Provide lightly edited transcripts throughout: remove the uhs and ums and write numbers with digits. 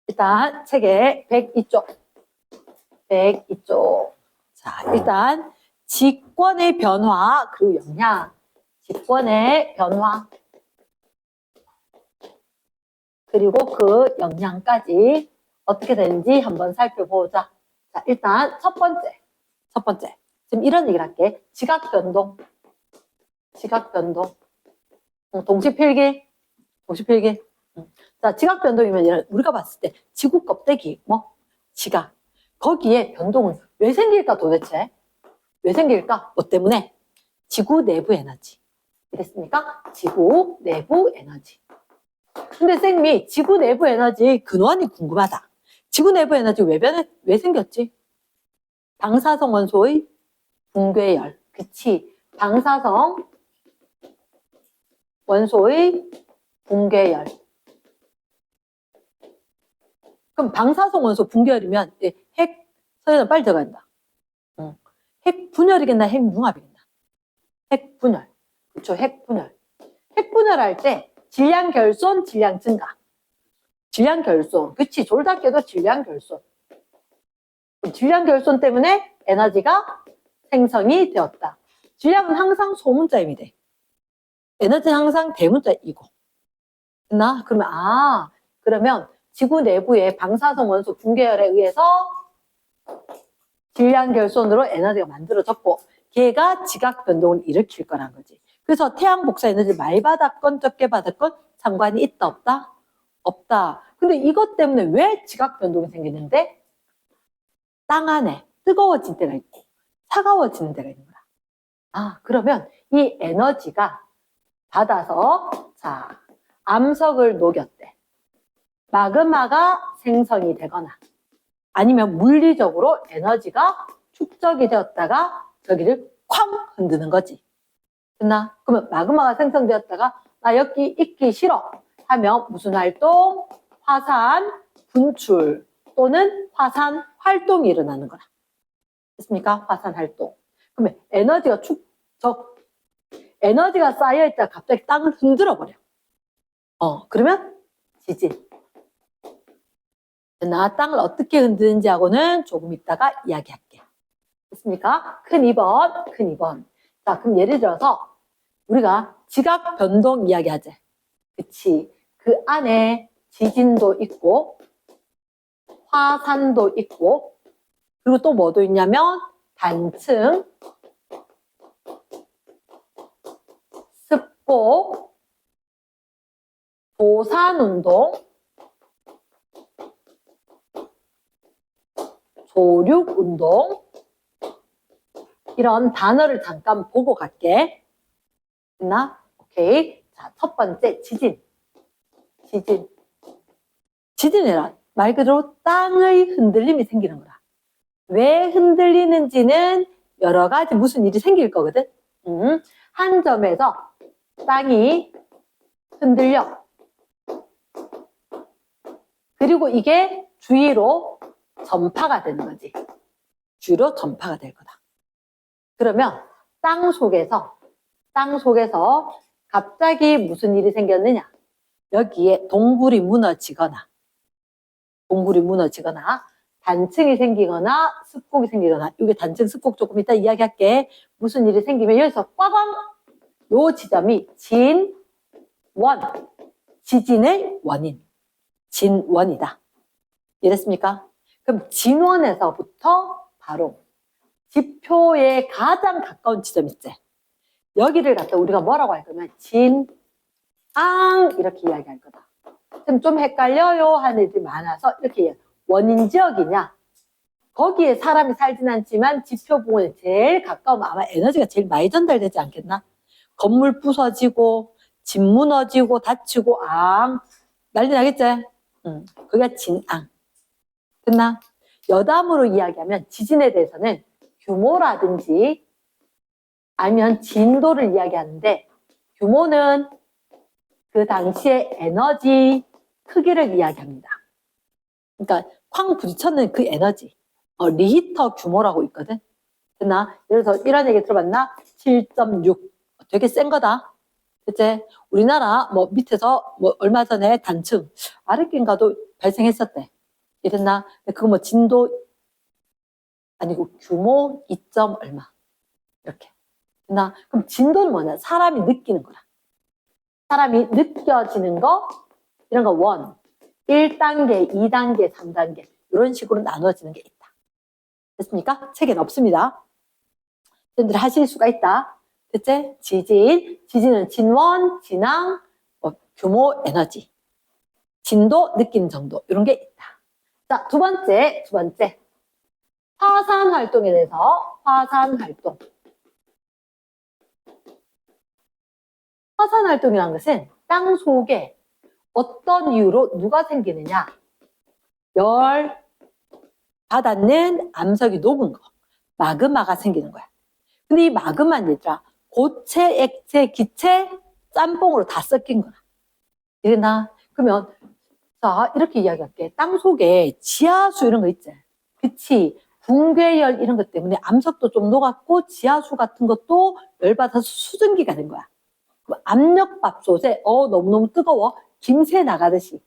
일단 책에 102쪽. 102쪽. 자, 일단 직권의 변화 그리고 영향. 직권의 변화. 그리고 그 영향까지 어떻게 되는지 한번 살펴보자. 자, 일단 첫 번째. 지금 이런 얘기를 할게. 지각 변동. 동시필기. 자, 지각 변동이면 우리가 봤을 때 지구 껍데기, 지각. 거기에 변동은 왜 생길까 도대체? 왜 생길까? 뭐 때문에? 지구 내부 에너지. 이랬습니까? 지구 내부 에너지. 근데 쌤이 지구 내부 에너지 근원이 궁금하다. 지구 내부 에너지 왜 생겼지? 방사성 원소의 붕괴열. 그치? 방사성 원소의 붕괴열. 그럼 방사성 원소 붕괴열이면 핵, 서연아 빨리 들어간다. 핵 분열이겠나? 핵 융합이겠나? 핵 분열. 그쵸? 핵 분열. 핵 분열할 때 질량 결손, 질량 증가. 질량 결손. 그치? 졸다깨도 질량 결손. 질량 결손 때문에 에너지가 생성이 되었다. 질량은 항상 소문자임이 돼. 에너지는 항상 대문자이고. 됐나? 그러면 지구 내부의 방사성 원소 붕괴열에 의해서 질량 결손으로 에너지가 만들어졌고 걔가 지각 변동을 일으킬 거란 거지. 그래서 태양 복사 에너지를 많이 받았건 적게 받았건 상관이 있다 없다? 없다. 근데 이것 때문에 왜 지각 변동이 생기는데? 땅 안에 뜨거워진 때가 있고 차가워지는 데가 있는 거야. 그러면 이 에너지가 받아서 자 암석을 녹였대. 마그마가 생성이 되거나 아니면 물리적으로 에너지가 축적이 되었다가 저기를 쾅 흔드는 거지. 됐나? 그러면 마그마가 생성되었다가 나 여기 있기 싫어 하면 무슨 활동? 화산 분출 또는 화산 활동이 일어나는 거라. 됐습니까? 화산 활동. 그러면 에너지가 쌓여있다가 갑자기 땅을 흔들어 버려. 그러면 지진. 나 땅을 어떻게 흔드는지 하고는 조금 이따가 이야기할게. 됐습니까? 큰 2번. 자, 그럼 예를 들어서 우리가 지각 변동 이야기하자. 그치? 그 안에 지진도 있고 화산도 있고 그리고 또 뭐도 있냐면 단층, 습곡, 도산운동, 조륙운동 이런 단어를 잠깐 보고 갈게. 됐나? 오케이. 자, 첫 번째 지진. 지진이란 말 그대로 땅의 흔들림이 생기는 거라. 왜 흔들리는지는 여러 가지 무슨 일이 생길 거거든. 한 점에서 땅이 흔들려. 그리고 이게 주위로 전파가 되는 거지. 주로 전파가 될 거다. 그러면 땅 속에서 갑자기 무슨 일이 생겼느냐? 여기에 동굴이 무너지거나 단층이 생기거나 습곡이 생기거나 이게 단층, 습곡 조금 이따 이야기할게. 무슨 일이 생기면 여기서 빠방! 요 지점이 진원, 지진의 원인, 진원이다. 이랬습니까? 그럼 진원에서부터 바로 지표에 가장 가까운 지점 있지? 여기를 갖다 우리가 뭐라고 할 거면 진앙 이렇게 이야기할 거다. 지금 좀 헷갈려요 하는 애들이 많아서 이렇게 원인 지역이냐? 거기에 사람이 살진 않지만 지표 부근에 제일 가까우면 아마 에너지가 제일 많이 전달되지 않겠나? 건물 부서지고 집 무너지고 다치고 난리 나겠지? 그게 진앙. 됐나? 여담으로 이야기하면 지진에 대해서는 규모라든지 아니면 진도를 이야기하는데 규모는 그 당시의 에너지 크기를 이야기합니다. 그러니까 쾅 부딪혔는 그 에너지 리히터 규모라고 있거든. 됐나? 예를 들어서 이런 얘기 들어봤나? 7.6 되게 센 거다. 그치? 우리나라 밑에서 얼마 전에 단층 아랫긴가도 발생했었대. 이랬나? 그거 뭐 진도 아니고 규모 2점 얼마 이렇게. 나 그럼 진도는 뭐냐? 사람이 느끼는 거라. 사람이 느껴지는 거 이런 거 원. 1단계, 2단계, 3단계 이런 식으로 나누어지는 게 있다. 됐습니까? 책에는 없습니다. 여러분들 하실 수가 있다. 됐지? 지진은 진원, 진앙, 규모, 에너지, 진도, 느끼는 정도 이런 게 있다. 자, 두 번째 화산 활동에 대해서 화산 활동이라는 것은 땅 속에 어떤 이유로 누가 생기느냐? 열 받았는 암석이 녹은 거, 마그마가 생기는 거야. 근데 이 마그마는 얘들아, 고체, 액체, 기체, 짬뽕으로 다 섞인 거야. 이랬나? 그러면 자, 이렇게 이야기할게. 땅 속에 지하수 이런 거 있지? 그치? 붕괴열 이런 것 때문에 암석도 좀 녹았고 지하수 같은 것도 열받아서 수증기가 된 거야. 압력밥솥에 너무너무 뜨거워 김새 나가듯이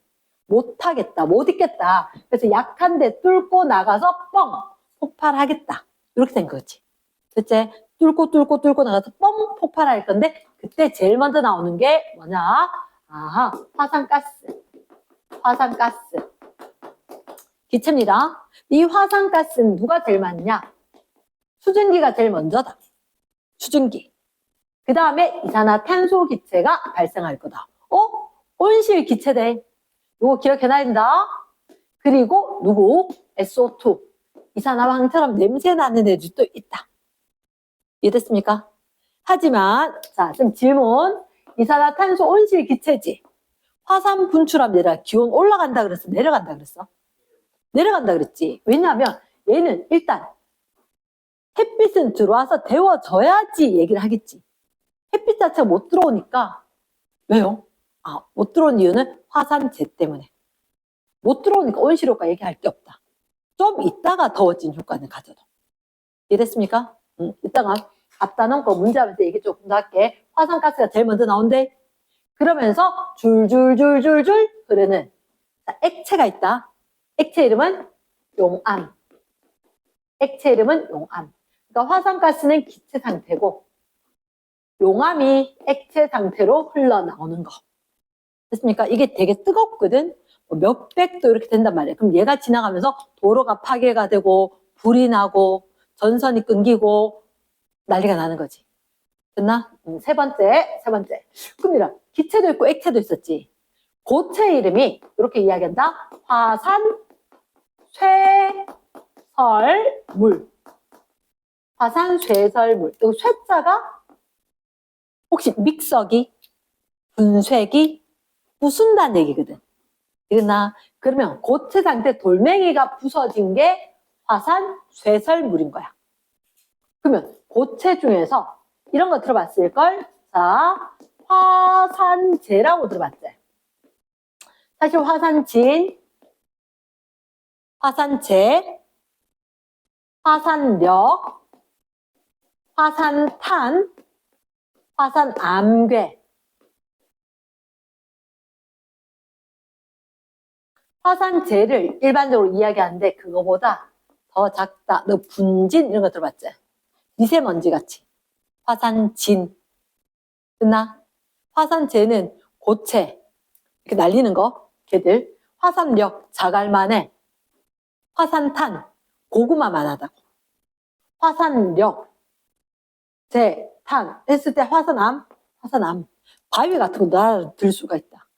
못하겠다, 못 있겠다. 그래서 약한데 뚫고 나가서 뻥 폭발하겠다. 이렇게 된 거지. 그치? 뚫고 나가서 뻥 폭발할 건데 그때 제일 먼저 나오는 게 뭐냐? 아하, 화산가스. 기체입니다. 이 화산가스는 누가 제일 많냐? 수증기가 제일 먼저다. 수증기. 그 다음에 이산화탄소 기체가 발생할 거다. 온실 기체대. 이거 기억해놔야 된다. 그리고 누구? SO2. 이산화황처럼 냄새 나는 애들도 있다. 이해됐습니까? 하지만 자, 지금 질문. 이산화탄소 온실 기체지. 화산 분출하면 얘들아 기온 올라간다 그랬어? 내려간다 그랬어? 내려간다 그랬지. 왜냐하면 얘는 일단 햇빛은 들어와서 데워져야지 얘기를 하겠지. 햇빛 자체가 못 들어오니까. 왜요? 못 들어온 이유는 화산재 때문에. 못 들어오니까 온실효과 얘기할 게 없다. 좀 있다가 더워진 효과는 가져도. 이해됐습니까? 이따가 앞단원 거 문제하면서 얘기 조금 더 할게. 화산가스가 제일 먼저 나온대. 그러면서 줄줄줄줄줄 흐르는 액체가 있다. 액체 이름은 용암. 그러니까 화산가스는 기체 상태고 용암이 액체 상태로 흘러나오는 거. 됐습니까? 이게 되게 뜨겁거든. 몇백 도 이렇게 된단 말이에요. 그럼 얘가 지나가면서 도로가 파괴가 되고 불이 나고 전선이 끊기고 난리가 나는 거지. 됐나? 세 번째. 그럼 기체도 있고 액체도 있었지. 고체 이름이 이렇게 이야기한다. 화산 쇠설물. 화산 쇠설물. 이 쇠자가 혹시 믹서기, 분쇄기, 부순다는 얘기거든. 그러나 그러면 고체 상태 돌멩이가 부서진 게 화산 쇠설물인 거야. 그러면 고체 중에서 이런 거 들어봤을걸? 자, 화산재라고 들어봤지? 사실 화산진, 화산재, 화산력, 화산탄, 화산암괴. 화산재를 일반적으로 이야기하는데 그거보다 더 작다. 너 분진 이런 거 들어봤지? 미세먼지 같이. 화산진. 됐나? 화산재는 고체. 이렇게 날리는 거. 걔들. 화산력. 자갈만해. 화산탄. 고구마만 하다고. 화산력. 재. 탄. 했을 때 화산암. 바위 같은 거 들 수가 있다.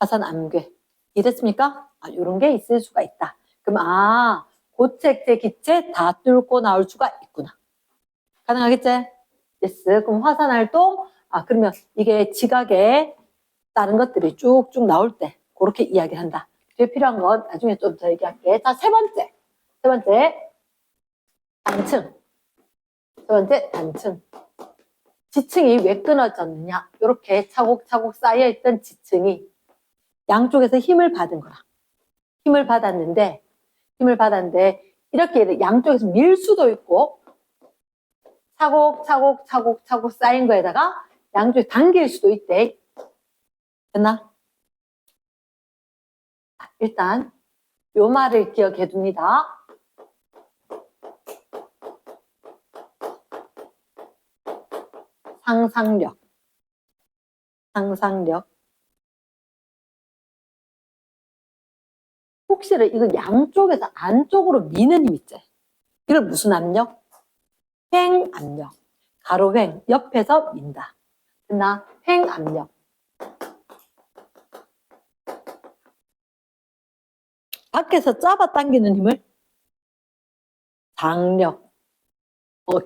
화산암괴. 이랬습니까? 이런 게 있을 수가 있다. 그럼 고체, 액체, 기체 다 뚫고 나올 수가 있구나. 가능하겠지? yes. 그럼 화산활동, 그러면 이게 지각에 다른 것들이 쭉쭉 나올 때 그렇게 이야기를 한다. 뒤에 필요한 건 나중에 좀 더 얘기할게. 자, 세 번째. 단층. 지층이 왜 끊어졌느냐? 이렇게 차곡차곡 쌓여있던 지층이 양쪽에서 힘을 받은 거라. 힘을 받았는데 이렇게 양쪽에서 밀 수도 있고 차곡차곡 쌓인 거에다가 양쪽에 당길 수도 있대. 됐나? 일단 요 말을 기억해 둡니다. 상상력. 상상력. 혹시를 이거 양쪽에서 안쪽으로 미는 힘 있지? 이걸 무슨 압력? 횡 압력. 가로 횡. 옆에서 민다. 됐나? 횡 압력. 밖에서 잡아당기는 힘을 장력.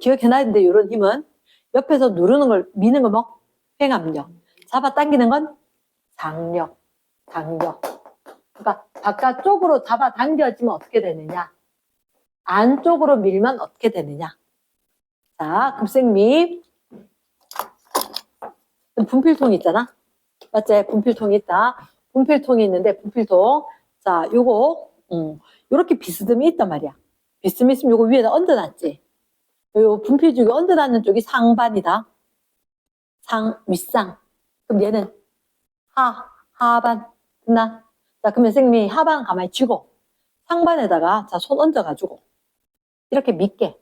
기억해놔야 되는데 이런 힘은 옆에서 누르는 걸 미는 걸 뭐? 횡압력. 잡아당기는 건 장력. 장력. 그러니까 바깥쪽으로 잡아당겨지면 어떻게 되느냐? 안쪽으로 밀면 어떻게 되느냐? 자, 급생미. 분필통이 있잖아. 맞지? 분필통이 있다. 분필통이 있는데 분필통. 자, 요거 요렇게 비스듬히 있단 말이야. 비스듬히 있으면 요거 위에다 얹어놨지. 요 분필 쪽에 얹어놨는 쪽이 상반이다. 윗상. 그럼 얘는 하반. 됐나? 자, 그러면 선생님이 하반 가만히 쥐고 상반에다가 자, 손 얹어가지고 이렇게 밑게.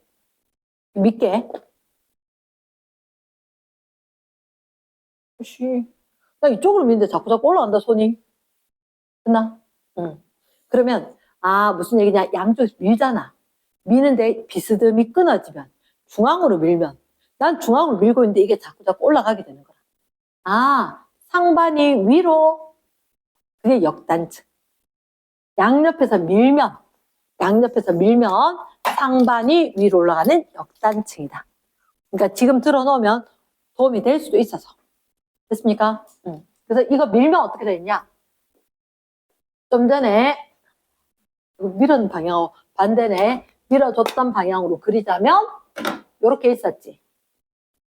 나 이쪽으로 미는데 자꾸 올라간다, 손이. 됐나? 응. 그러면, 무슨 얘기냐. 양쪽에서 밀잖아. 미는데 비스듬히 끊어지면, 중앙으로 밀면, 난 중앙으로 밀고 있는데 이게 자꾸 올라가게 되는 거야. 상반이 위로, 그게 역단층. 양옆에서 밀면 상반이 위로 올라가는 역단층이다. 그러니까 지금 들어놓으면 도움이 될 수도 있어서. 됐습니까? 그래서 이거 밀면 어떻게 되냐? 좀 전에 밀은 방향 반대네. 밀어줬던 방향으로 그리자면 이렇게 있었지.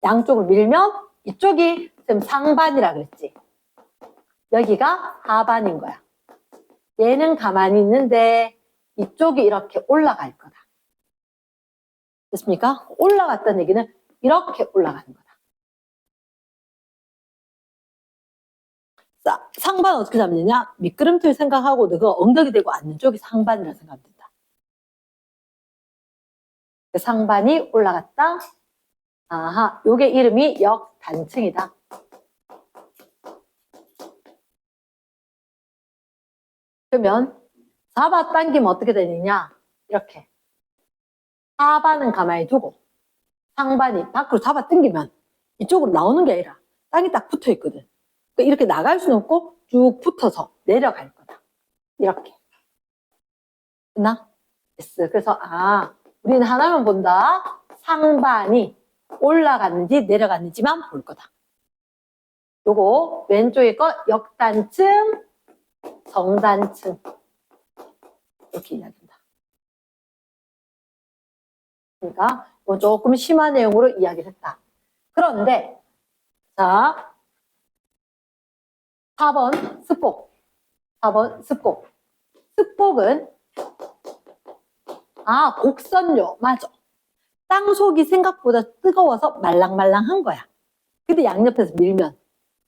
양쪽을 밀면 이쪽이 지금 상반이라 그랬지. 여기가 하반인 거야. 얘는 가만히 있는데 이쪽이 이렇게 올라갈 거다. 됐습니까? 올라갔다는 얘기는 이렇게 올라가는 거다. 자, 상반 어떻게 잡느냐? 미끄럼틀 생각하고 너가 엉덩이 대고 앉는 쪽이 상반이라고 생각하면 된다. 상반이 올라갔다. 요게 이름이 역단층이다. 그러면 잡아당기면 어떻게 되느냐? 이렇게. 하반은 가만히 두고 상반이 밖으로 잡아당기면 이쪽으로 나오는 게 아니라 땅이 딱 붙어 있거든. 그러니까 이렇게 나갈 수는 없고 쭉 붙어서 내려갈 거다. 이렇게. 됐나? 됐어. 그래서 우리는 하나만 본다. 상반이 올라갔는지 내려갔는지만 볼 거다. 요거 왼쪽에 거 역단층, 정단층 이렇게 이야기합니다. 그러니까 이거 조금 심한 내용으로 이야기를 했다. 그런데 자 4번 습복. 4번 습복. 습복은 곡선료. 맞아. 땅속이 생각보다 뜨거워서 말랑말랑한 거야. 근데 양옆에서 밀면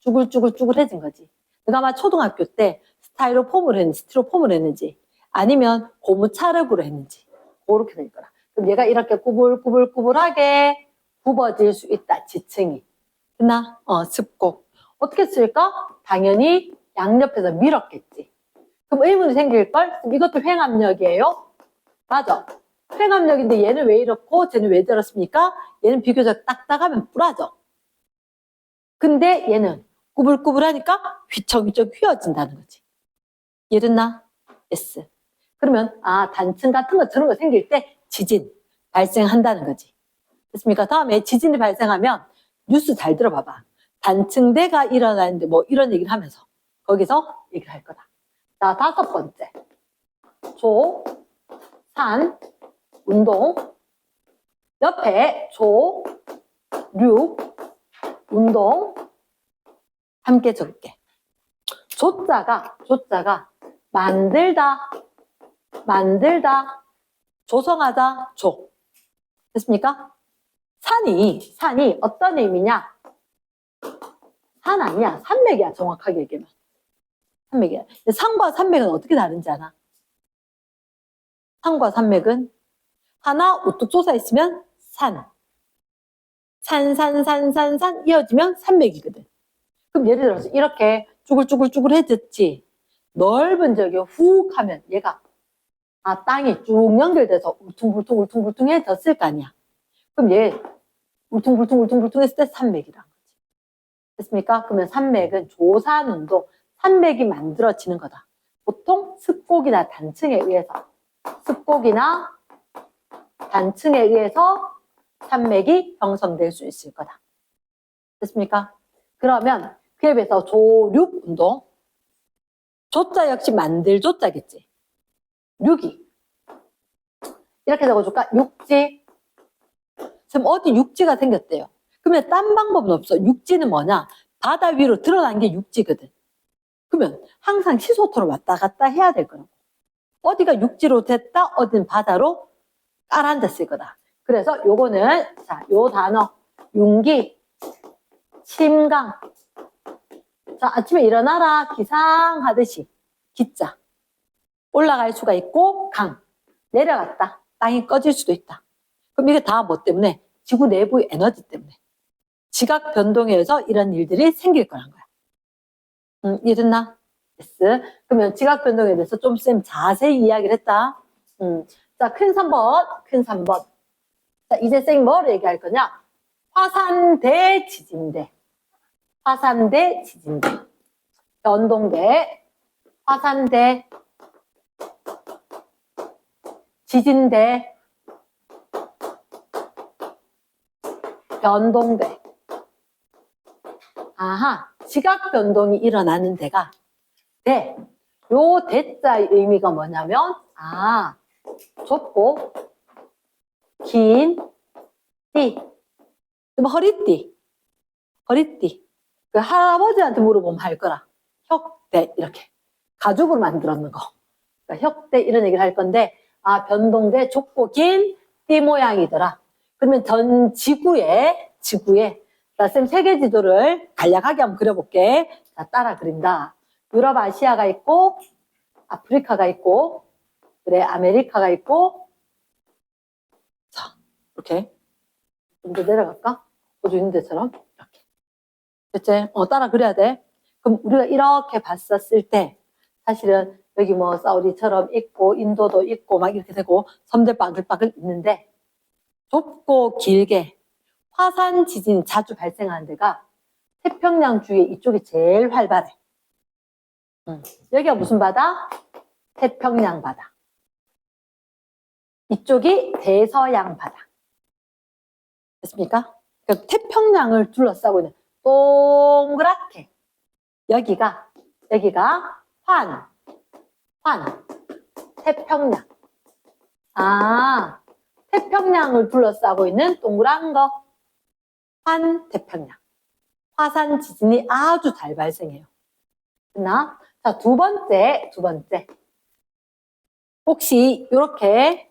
쭈글쭈글쭈글해진 거지. 내가 아마 초등학교 때 스타이로폼으로 했는지 스티로폼으로 했는지 아니면 고무 찰흙으로 했는지 그렇게 될 거라. 그럼 얘가 이렇게 꾸불꾸불꾸불하게 굽어질 수 있다. 지층이. 됐나? 습곡. 어떻게 쓸까? 당연히 양옆에서 밀었겠지. 그럼 의문이 생길걸? 그럼 이것도 횡압력이에요? 맞아. 횡압력인데 얘는 왜 이렇고 쟤는 왜 저렇습니까? 얘는 비교적 딱딱하면 불하죠. 근데 얘는 꾸불꾸불하니까 휘청휘청 휘어진다는 거지. 이해됐나? S. 그러면 단층 같은 거 저런 거 생길 때 지진 발생한다는 거지. 됐습니까? 다음에 지진이 발생하면 뉴스 잘 들어봐봐. 단층대가 일어나는데 뭐 이런 얘기를 하면서 거기서 얘기를 할 거다. 자, 5번째. 조, 산, 운동. 옆에 조, 륙, 운동. 함께 적을게. 조자가 만들다, 조성하다, 조. 됐습니까? 산이 어떤 의미냐? 산 아니야. 산맥이야. 정확하게 얘기하면. 산맥이야. 산과 산맥은 어떻게 다른지 아나? 산과 산맥은 하나 우뚝 솟아 있으면 산. 산 이어지면 산맥이거든. 그럼 예를 들어서 이렇게 쭈글쭈글쭈글해졌지. 넓은 저기 훅 하면 얘가 땅이 쭉 연결돼서 울퉁불퉁해졌을 거 아니야. 그럼 얘 울퉁불퉁했을 때 산맥이란 거지. 됐습니까? 그러면 산맥은 조산운동, 산맥이 만들어지는 거다. 보통 습곡이나 단층에 의해서 산맥이 형성될 수 있을 거다. 됐습니까? 그러면 그에 비해서 조륙운동, 조자 역시 만들 조자겠지. 육이 이렇게 적어줄까? 육지. 지금 어디 육지가 생겼대요. 그러면 딴 방법은 없어. 육지는 뭐냐? 바다 위로 드러난 게 육지거든. 그러면 항상 시소토로 왔다 갔다 해야 될 거라고. 어디가 육지로 됐다, 어딘 바다로 깔아앉았을 거다. 그래서 요거는 자, 요 단어 윤기, 침강. 자, 아침에 일어나라 기상하듯이 기자 올라갈 수가 있고 강 내려갔다 땅이 꺼질 수도 있다. 그럼 이게 다 뭐 때문에? 지구 내부의 에너지 때문에 지각 변동에 의해서 이런 일들이 생길 거란 거야. 이해됐나? yes. 그러면 지각 변동에 대해서 좀 쌤 자세히 이야기를 했다. 자, 큰 3번. 자, 이제 쌤 뭐를 얘기할 거냐? 화산대 지진대. 변동대, 화산대, 지진대, 변동대. 아하, 지각 변동이 일어나는 데가 대. 요 대자의 의미가 뭐냐면 좁고 긴 띠. 허리띠. 그 할아버지한테 물어보면 할 거라. 혁대 이렇게 가죽으로 만들었는 거. 그러니까 혁대 이런 얘기를 할 건데 변동대 좁고 긴 띠 모양이더라. 그러면 전 지구에 자, 쌤 세계 지도를 간략하게 한번 그려볼게. 자, 따라 그린다. 유럽, 아시아가 있고 아프리카가 있고 그래 아메리카가 있고 자 이렇게 좀 더 내려갈까? 호주 있는 데처럼 이렇게. 됐지? 따라 그려야 돼. 그럼 우리가 이렇게 봤었을 때 사실은 여기 뭐 사우디처럼 있고 인도도 있고 막 이렇게 되고 섬들 빠글빠글 있는데 좁고 길게 화산 지진이 자주 발생하는 데가 태평양 주위에 이쪽이 제일 활발해. 여기가 무슨 바다? 태평양 바다. 이쪽이 대서양 바다. 됐습니까? 그러니까 태평양을 둘러싸고 있는 동그랗게 여기가 태평양. 태평양을 둘러싸고 있는 동그란 거 태평양. 화산 지진이 아주 잘 발생해요. 됐나? 자, 두 번째. 혹시 이렇게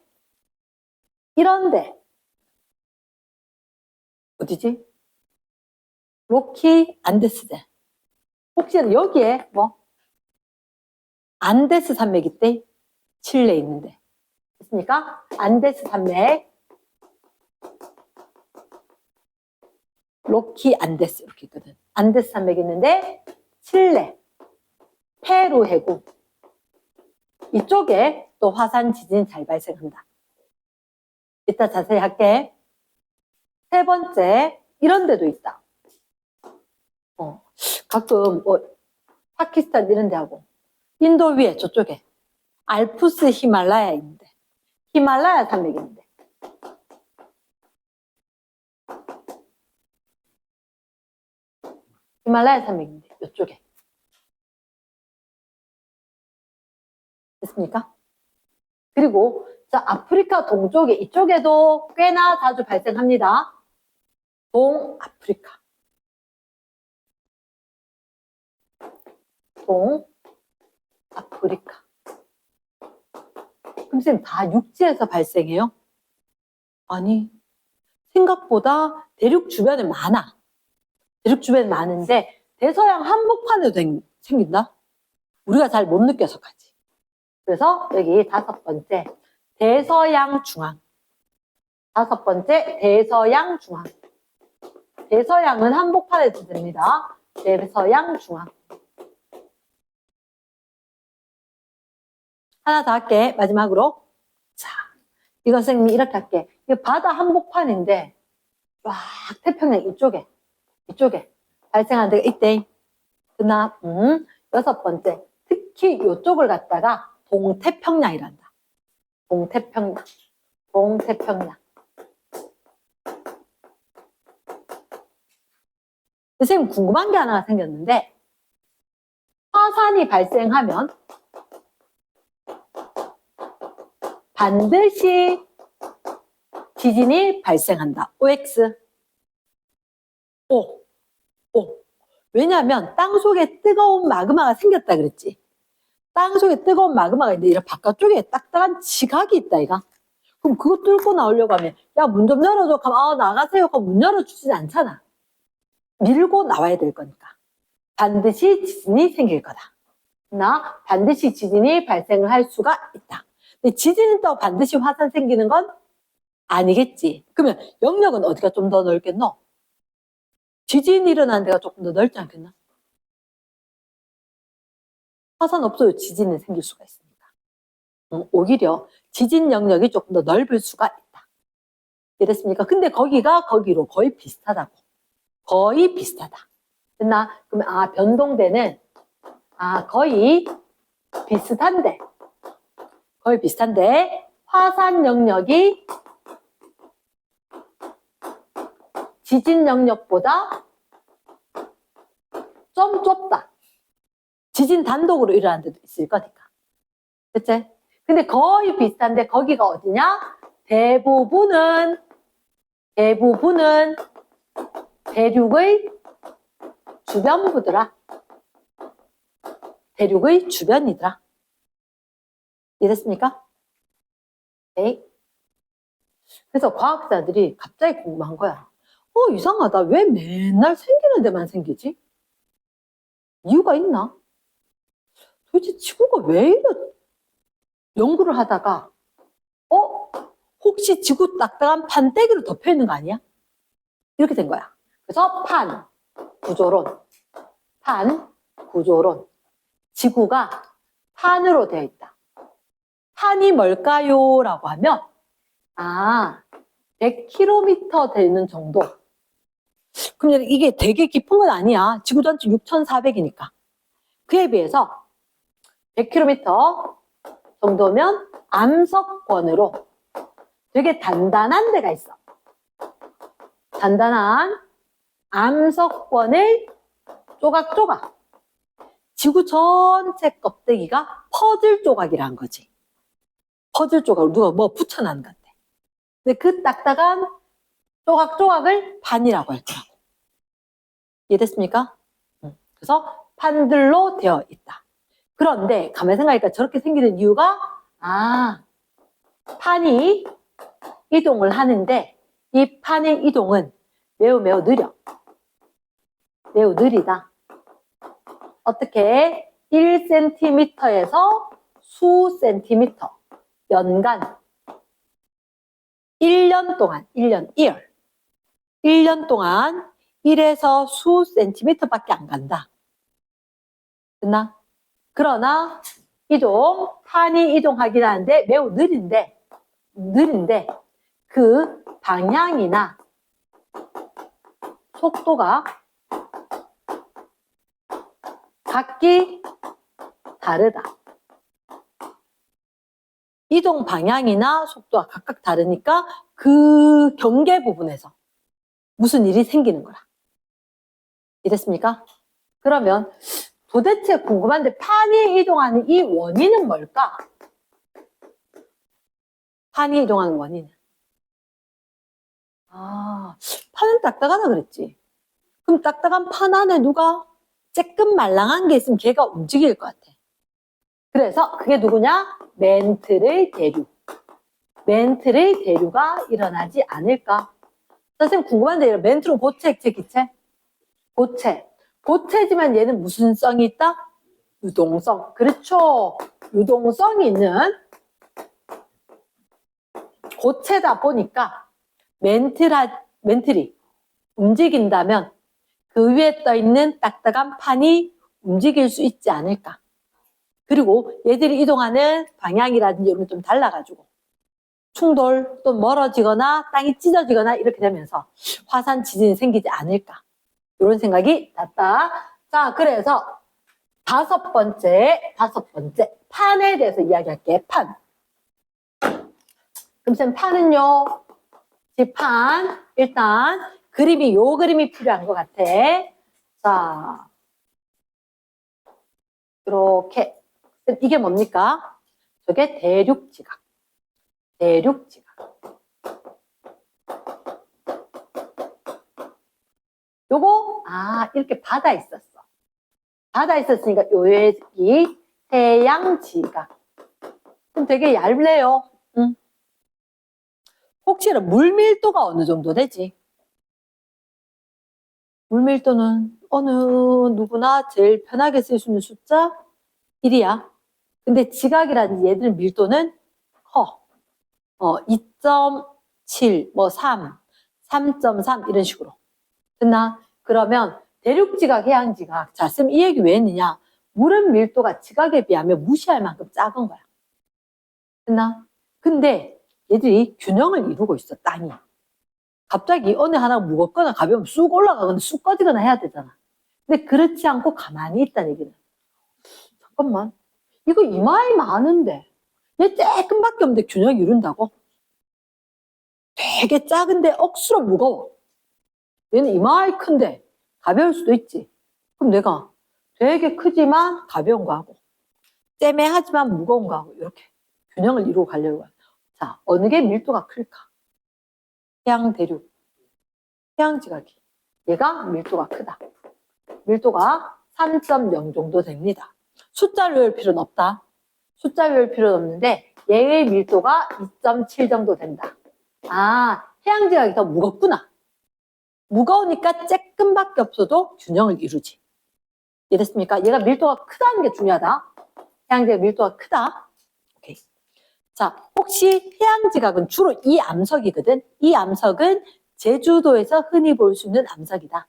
이런데 어디지? 로키 안데스대. 혹시 여기에 뭐 안데스 산맥 있대? 칠레 있는데. 됐습니까? 안데스 산맥. 로키 안데스 이렇게 있거든. 안데스 산맥이 있는데 칠레, 페루 해구 이쪽에 또 화산 지진이 잘 발생한다. 이따 자세히 할게. 세 번째, 이런 데도 있다. 가끔 파키스탄 이런 데 하고 인도 위에 저쪽에 알프스 히말라야 있는데 히말라야 산맥이 있는데 히말라야 산맥인데 이쪽에 됐습니까? 그리고 자 아프리카 동쪽에 이쪽에도 꽤나 자주 발생합니다. 동아프리카 그럼 선생님 다 육지에서 발생해요? 아니 생각보다 대륙 주변에 많아. 대륙 주변에 많은데 대서양 한복판에도 생긴다? 우리가 잘 못 느껴서 가지. 그래서 여기 5번째 대서양 중앙. 5번째, 대서양 중앙. 대서양은 한복판에 됩니다. 대서양 중앙. 하나 더 할게. 마지막으로. 자, 이거 선생님이 이렇게 할게. 이거 바다 한복판인데 쫙 태평양 이쪽에 발생한 데가 있대. 그나 6번째. 특히 이쪽을 갖다가 동태평양이란다. 동태평양. 선생님 궁금한 게 하나 생겼는데 화산이 발생하면 반드시 지진이 발생한다. OX. O. 왜냐하면 땅속에 뜨거운 마그마가 생겼다 그랬지. 땅속에 뜨거운 마그마가 있는데 이런 바깥쪽에 딱딱한 지각이 있다 이가. 그럼 그거 뚫고 나오려고 하면 야, 문 좀 열어줘. 그럼 나가세요. 그럼 문 열어주진 않잖아. 밀고 나와야 될 거니까. 반드시 지진이 생길 거다. 나 반드시 지진이 발생을 할 수가 있다. 근데 지진은 또 반드시 화산 생기는 건 아니겠지. 그러면 영역은 어디가 좀 더 넓겠노? 지진이 일어나는 데가 조금 더 넓지 않겠나? 화산 없어도 지진은 생길 수가 있으니까. 오히려 지진 영역이 조금 더 넓을 수가 있다. 이랬습니까? 근데 거기가 거기로 거의 비슷하다고. 거의 비슷하다. 됐나? 그러면 변동대는 거의 비슷한데 화산 영역이 지진 영역보다 좀 좁다. 지진 단독으로 일어나는 데도 있을 거니까. 그치? 근데 거의 비슷한데 거기가 어디냐? 대부분은 대륙의 주변부더라. 대륙의 주변이더라. 이해됐습니까? 네. 그래서 과학자들이 갑자기 궁금한 거야. 이상하다. 왜 맨날 생기는 데만 생기지? 이유가 있나? 도대체 지구가 왜 이래? 연구를 하다가 혹시 지구 딱딱한 판때기로 덮여 있는 거 아니야? 이렇게 된 거야. 그래서 판 구조론. 지구가 판으로 되어 있다. 판이 뭘까요? 라고 하면 100km 되는 정도. 그럼 이게 되게 깊은 건 아니야. 지구 전체 6,400이니까. 그에 비해서 100km 정도면 암석권으로 되게 단단한 데가 있어. 단단한 암석권을 조각조각. 지구 전체 껍데기가 퍼즐 조각이라는 거지. 퍼즐 조각을 누가 뭐 붙여놨는 건데. 근데 그 딱딱한 조각조각을 판이라고 할 거라고. 이해됐습니까? 그래서 판들로 되어 있다. 그런데 가만히 생각하니까 저렇게 생기는 이유가 판이 이동을 하는데 이 판의 이동은 매우 느려. 매우 느리다. 어떻게 1cm에서 수 센티미터 연간 1년 동안 1년 동안 1에서 수 센티미터밖에 안 간다. 됐나? 그러나 판이 이동하긴 하는데 매우 느린데 그 방향이나 속도가 각기 다르다. 이동 방향이나 속도가 각각 다르니까 그 경계 부분에서 무슨 일이 생기는 거라. 이랬습니까? 그러면 도대체 궁금한데 판이 이동하는 이 원인은 뭘까? 판이 이동하는 원인은. 판은 딱딱하다 그랬지. 그럼 딱딱한 판 안에 누가 쬐끔 말랑한 게 있으면 걔가 움직일 것 같아. 그래서 그게 누구냐? 멘틀의 대류. 멘틀의 대류가 일어나지 않을까? 선생님 궁금한데 멘틀은 고체, 액체, 기체? 고체. 고체지만 얘는 무슨 성이 있다? 유동성. 그렇죠. 유동성이 있는 고체다 보니까 멘틀이 움직인다면 그 위에 떠 있는 딱딱한 판이 움직일 수 있지 않을까. 그리고 얘들이 이동하는 방향이라든지 이런 게 좀 달라가지고 충돌 또 멀어지거나 땅이 찢어지거나 이렇게 되면서 화산 지진이 생기지 않을까. 이런 생각이 났다. 자, 그래서 다섯 번째 판에 대해서 이야기할게. 판. 그럼 쌤 판은요. 판 일단 요 그림이 필요한 것 같아. 자, 이렇게 이게 뭡니까? 저게 대륙지각. 요거 이렇게 바다 있었으니까 요 여기 태양지각. 그럼 되게 얇네요. 응. 혹시나 물밀도가 어느 정도 되지? 물밀도는 어느 누구나 제일 편하게 쓸 수 있는 숫자 1이야. 근데 지각이라든지 얘들 밀도는 커. 2.7, 3, 3.3 이런 식으로. 됐나? 그러면 대륙지각, 해양지각. 자, 쌤 이 얘기 왜 했느냐? 물은 밀도가 지각에 비하면 무시할 만큼 작은 거야. 됐나? 근데 얘들이 균형을 이루고 있어, 땅이. 갑자기 어느 하나가 무겁거나 가벼우면 쑥 올라가거나 쑥 꺼지거나 해야 되잖아. 근데 그렇지 않고 가만히 있다는 얘기는. 잠깐만. 이거 이마에 많은데 얘 조금밖에 없는데 균형 이룬다고? 되게 작은데 억수로 무거워. 얘는 이마에 큰데 가벼울 수도 있지. 그럼 내가 되게 크지만 가벼운 거 하고 쨈매하지만 무거운 거 하고 이렇게 균형을 이루고 가려고 해요. 자, 어느 게 밀도가 클까? 해양 대륙, 해양지각이. 얘가 밀도가 크다. 밀도가 3.0 정도 됩니다. 숫자를 외울 필요는 없다. 숫자 외울 필요는 없는데 얘의 밀도가 2.7 정도 된다. 해양지각이 더 무겁구나. 무거우니까 쬐끔밖에 없어도 균형을 이루지. 이해됐습니까? 얘가 밀도가 크다는 게 중요하다. 해양지각 밀도가 크다. 오케이. 자, 혹시 해양지각은 주로 이 암석이거든. 이 암석은 제주도에서 흔히 볼 수 있는 암석이다.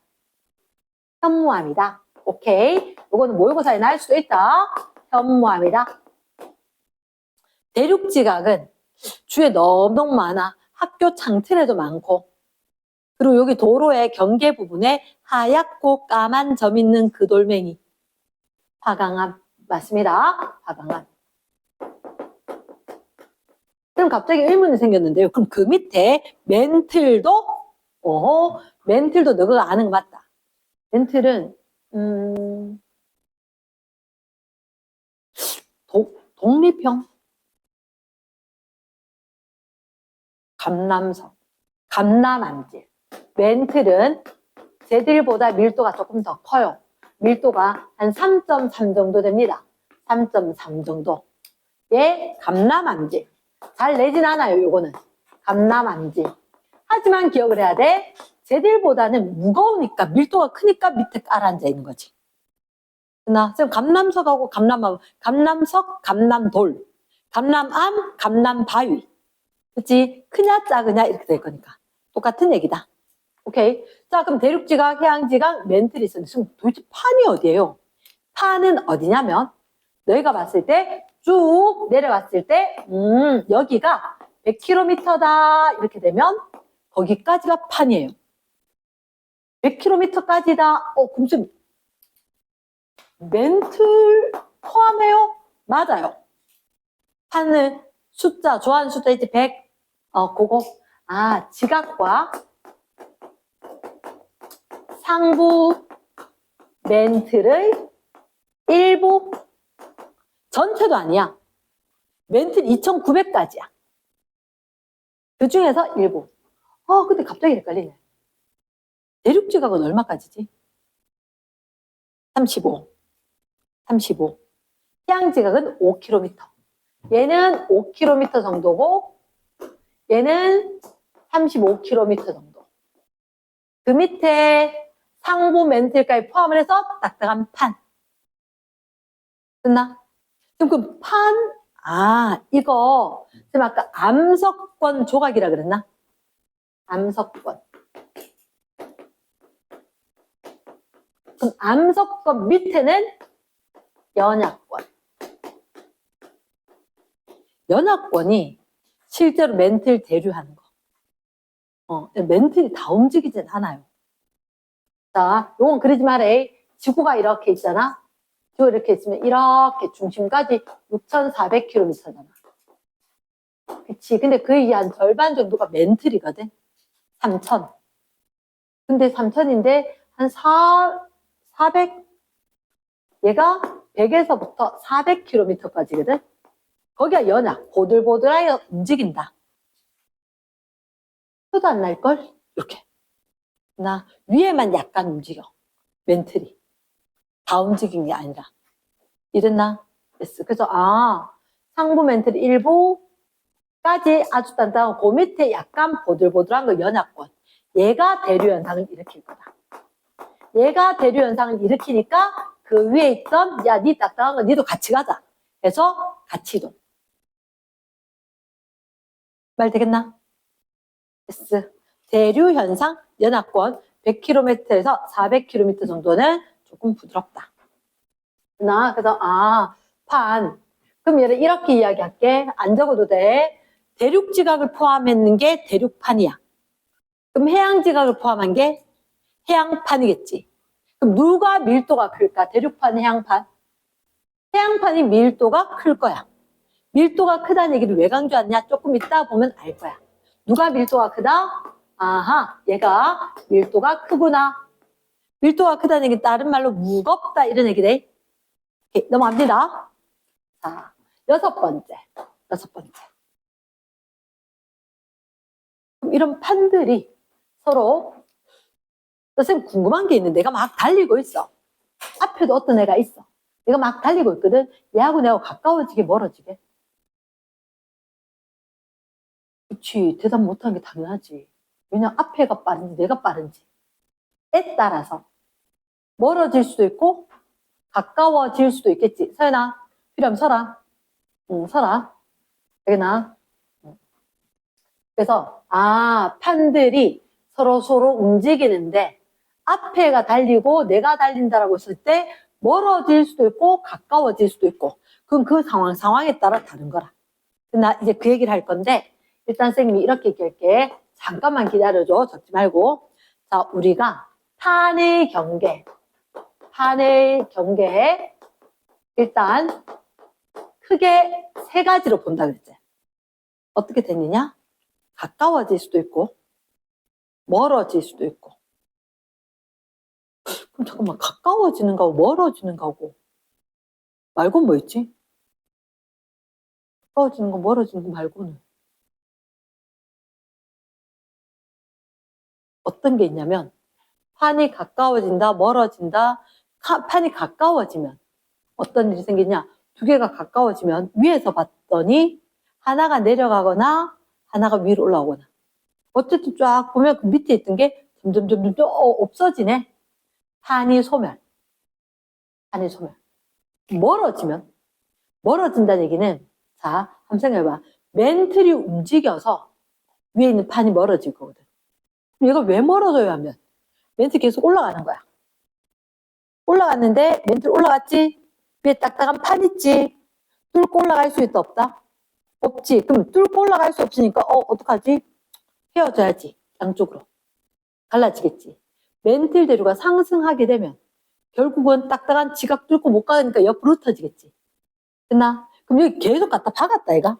현무암이다. 오케이. 이거는 모의고사에 나올 수도 있다. 현무암이다. 대륙지각은 주에 너무 많아. 학교 창틀에도 많고. 그리고 여기 도로의 경계 부분에 하얗고 까만 점 있는 그 돌멩이. 화강암. 맞습니다. 화강암. 그럼 갑자기 의문이 생겼는데요. 그럼 그 밑에 멘틀도 너가 아는 거 맞다. 멘틀은 독립형 감남석, 감남암질. 멘틀은 쟤들보다 밀도가 조금 더 커요. 밀도가 한 3.3 정도 됩니다. 3.3 정도. 얘 감남암질. 잘 내진 않아요, 요거는. 감남암질. 하지만 기억을 해야 돼. 쟤들보다는 무거우니까 밀도가 크니까 밑에 깔아앉아 있는 거지. 지금 감남석하고 감남석, 감남돌, 감남암, 감남바위. 그치? 크냐 작으냐 이렇게 될 거니까. 똑같은 얘기다. 오케이. 자, 그럼 대륙지각, 해양지각, 멘틀이 있었는데 지금 도대체 판이 어디예요? 판은 어디냐면 너희가 봤을 때 쭉 내려왔을 때 여기가 100km다 이렇게 되면 거기까지가 판이에요. 100km까지다. 그럼 좀 멘틀 포함해요? 맞아요. 판은 숫자, 좋아하는 숫자 있지? 100. 그거. 지각과 상부 멘틀의 일부, 전체도 아니야. 멘틀 2,900까지야. 그 중에서 일부. 근데 갑자기 헷갈리네. 대륙지각은 얼마까지지? 35. 해양지각은 5km. 얘는 5km 정도고 얘는 35km 정도. 그 밑에 상부 멘틀까지 포함을 해서 딱딱한 판. 됐나? 그럼 그 판 아, 이거 지금 아까 암석권 조각이라 그랬나? 암석권. 그럼 암석권 밑에는 연약권. 연합권이 실제로 멘틀 대류하는 거. 멘틀이 다 움직이진 않아요. 자, 요건 그러지 말아요. 지구가 이렇게 있잖아. 지구가 이렇게 있으면 이렇게 중심까지 6,400km잖아. 그치. 근데 그의 한 절반 정도가 멘틀이거든. 3,000. 근데 3,000인데 한 400? 얘가 100에서부터 400km까지거든. 거기가 연약, 보들보들하여 움직인다. 표도 안 날걸? 이렇게. 나 위에만 약간 움직여. 멘틀이. 다 움직인 게 아니라. 이랬나? 됐어. 그래서 상부 멘틀 일부까지 아주 단단하고 그 밑에 약간 보들보들한 거 연약권. 얘가 대류 현상을 일으킬 거다. 얘가 대류 현상을 일으키니까 그 위에 있던 야, 니 딱딱한 거 니도 같이 가자. 해서 같이 이동. 말 되겠나? 됐어. 대류 현상 연합권 100km에서 400km 정도는 조금 부드럽다. 그래서 판. 그럼 얘를 이렇게 이야기할게. 안 적어도 돼. 대륙 지각을 포함했는 게 대륙판이야. 그럼 해양 지각을 포함한 게 해양판이겠지. 그럼 누가 밀도가 클까? 대륙판, 해양판. 해양판이 밀도가 클 거야. 밀도가 크다는 얘기를 왜 강조하냐? 조금 이따 보면 알 거야. 누가 밀도가 크다? 아하, 얘가 밀도가 크구나. 밀도가 크다는 얘기는 다른 말로 무겁다 이런 얘기래. 오케이, 넘어갑니다. 자, 여섯 번째. 그럼 이런 판들이 서로 선생님 궁금한 게 있는데 내가 막 달리고 있어. 앞에도 어떤 애가 있어. 내가 막 달리고 있거든. 얘하고 내가 가까워지게 멀어지게. 그치, 대답 못하는 게 당연하지. 왜냐면 앞에가 빠른지 내가 빠른지 에 따라서 멀어질 수도 있고 가까워질 수도 있겠지. 서연아, 필요하면 서라. 서라. 되겠나? 그래서 판들이 서로 움직이는데 앞에가 달리고 내가 달린다라고 했을 때 멀어질 수도 있고 가까워질 수도 있고 그건 그 상황에 따라 다른 거라. 나 이제 그 얘기를 할 건데 일단 선생님이 이렇게 얘기할게. 잠깐만 기다려줘. 적지 말고. 자, 우리가 판의 경계에 일단 크게 세 가지로 본다 그랬지. 어떻게 됐느냐? 가까워질 수도 있고 멀어질 수도 있고. 그럼 잠깐만, 가까워지는 거하고 멀어지는 거하고 말고는 뭐 있지? 가까워지는 거 멀어지는 거 말고는 어떤 게 있냐면 판이 가까워진다 멀어진다. 판이 가까워지면 어떤 일이 생기냐? 두 개가 가까워지면 위에서 봤더니 하나가 내려가거나 하나가 위로 올라오거나 어쨌든 쫙 보면 그 밑에 있던 게 점점 없어지네. 판이 소멸. 멀어진다는 얘기는 자, 한번 생각해봐. 멘틀이 움직여서 위에 있는 판이 멀어질 거거든. 그럼 얘가 왜 멀어져요 하면 멘틀 계속 올라가는 거야. 올라갔는데 멘틀 올라갔지? 위에 딱딱한 판 있지? 뚫고 올라갈 수 있다 없다? 없지. 그럼 뚫고 올라갈 수 없으니까 어떡하지? 헤어져야지. 양쪽으로. 갈라지겠지. 멘틀 대류가 상승하게 되면 결국은 딱딱한 지각 뚫고 못 가니까 옆으로 흩어지겠지. 됐나? 그럼 여기 계속 갖다 박았다 얘가.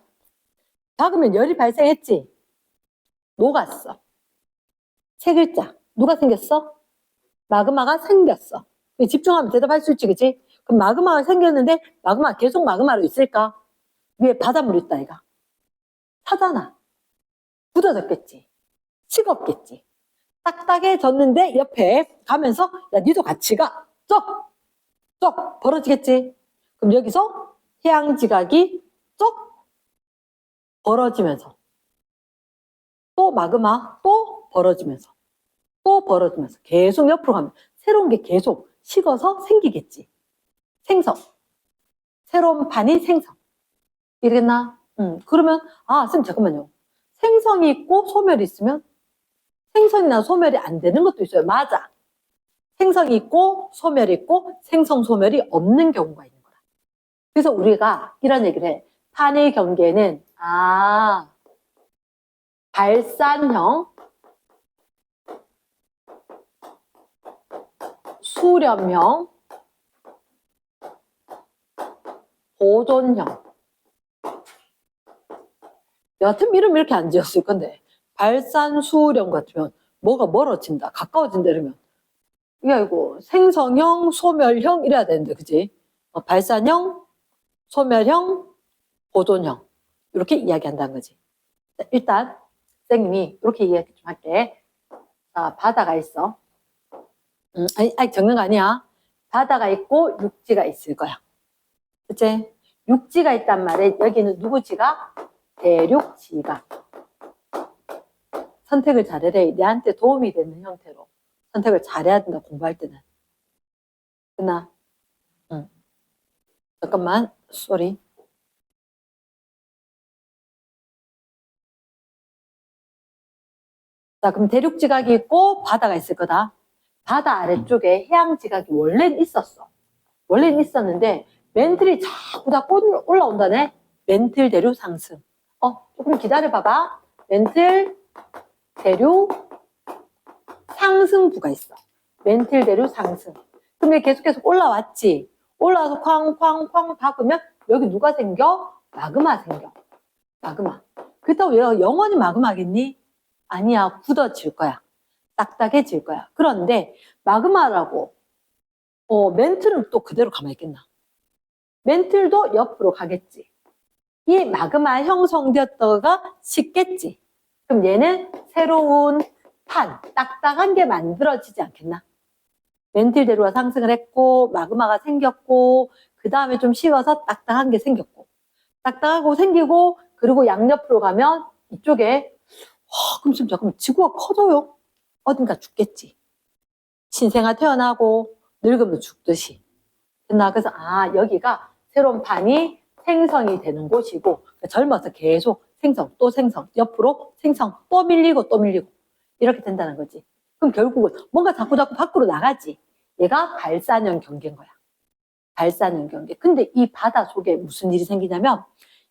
박으면 열이 발생했지. 녹았어. 세 글자. 누가 생겼어? 마그마가 생겼어. 집중하면 대답할 수 있지, 그치? 그럼 마그마가 생겼는데 마그마 계속 마그마로 있을까? 위에 바닷물 있다 얘가. 타잖아. 굳어졌겠지. 식었겠지. 딱딱해졌는데 옆에 가면서 야 니도 같이 가. 쪽 벌어지겠지. 그럼 여기서 해양지각이 쪽 벌어지면서 또 마그마 또 벌어지면서 계속 옆으로 가면 새로운 게 계속 식어서 생기겠지. 생성. 새로운 판이 생성. 이러겠나? 그러면, 선생님, 잠깐만요. 생성이 있고 소멸이 있으면 생성이나 소멸이 안 되는 것도 있어요. 맞아. 생성이 있고 소멸이 있고 생성, 소멸이 없는 경우가 있는 거야. 그래서 우리가 이런 얘기를 해. 판의 경계는, 발산형, 수렴형, 보존형. 여하튼 이름 이렇게 안 지었을 건데 발산, 수렴 같으면 뭐가 멀어진다, 가까워진다 이러면 이게 아니고 생성형, 소멸형 이래야 되는데, 그치? 발산형, 소멸형, 보존형 이렇게 이야기한다는 거지. 자, 일단 선생님이 이렇게 이야기 좀 할게. 자, 바다가 있어. 아니 적는 거 아니야. 바다가 있고 육지가 있을 거야. 그치? 육지가 있단 말에 여기는 누구 지가? 대륙지가. 선택을 잘해래. 내한테 도움이 되는 형태로 선택을 잘해야 된다, 공부할 때는. 끝나? 응. 잠깐만, 쏘리. 자, 그럼 대륙 지각이 있고 바다가 있을 거다. 바다 아래쪽에 해양 지각이 원래는 있었어. 원래는 있었는데 멘틀이 자꾸 다 올라온다네. 멘틀 대륙 상승. 조금 기다려봐봐. 멘틀 대륙 상승부가 있어. 멘틀 대륙 상승. 근데 계속 올라왔지. 올라와서 쾅쾅쾅 박으면 여기 누가 생겨? 마그마 생겨. 마그마. 그렇다고 얘가 영원히 마그마겠니? 아니야. 굳어질 거야. 딱딱해질 거야. 그런데 마그마라고 멘틀은 또 그대로 가만히 있겠나? 멘틀도 옆으로 가겠지. 이 마그마 형성되었다가 식겠지. 그럼 얘는 새로운 판, 딱딱한 게 만들어지지 않겠나? 멘틀 대류가 상승을 했고 마그마가 생겼고 그 다음에 좀 식어서 딱딱한 게 생겼고 딱딱하고 생기고 그리고 양옆으로 가면 이쪽에 그럼 지금 잠깐만 지구가 커져요. 어딘가 죽겠지. 신생아 태어나고 늙으면 죽듯이. 그래서 여기가 새로운 판이 생성이 되는 곳이고 젊어서 계속 생성 또 생성 옆으로 생성 또 밀리고 또 밀리고 이렇게 된다는 거지. 그럼 결국은 뭔가 자꾸 밖으로 나가지. 얘가 발산형 경계인 거야. 발산형 경계. 근데 이 바다 속에 무슨 일이 생기냐면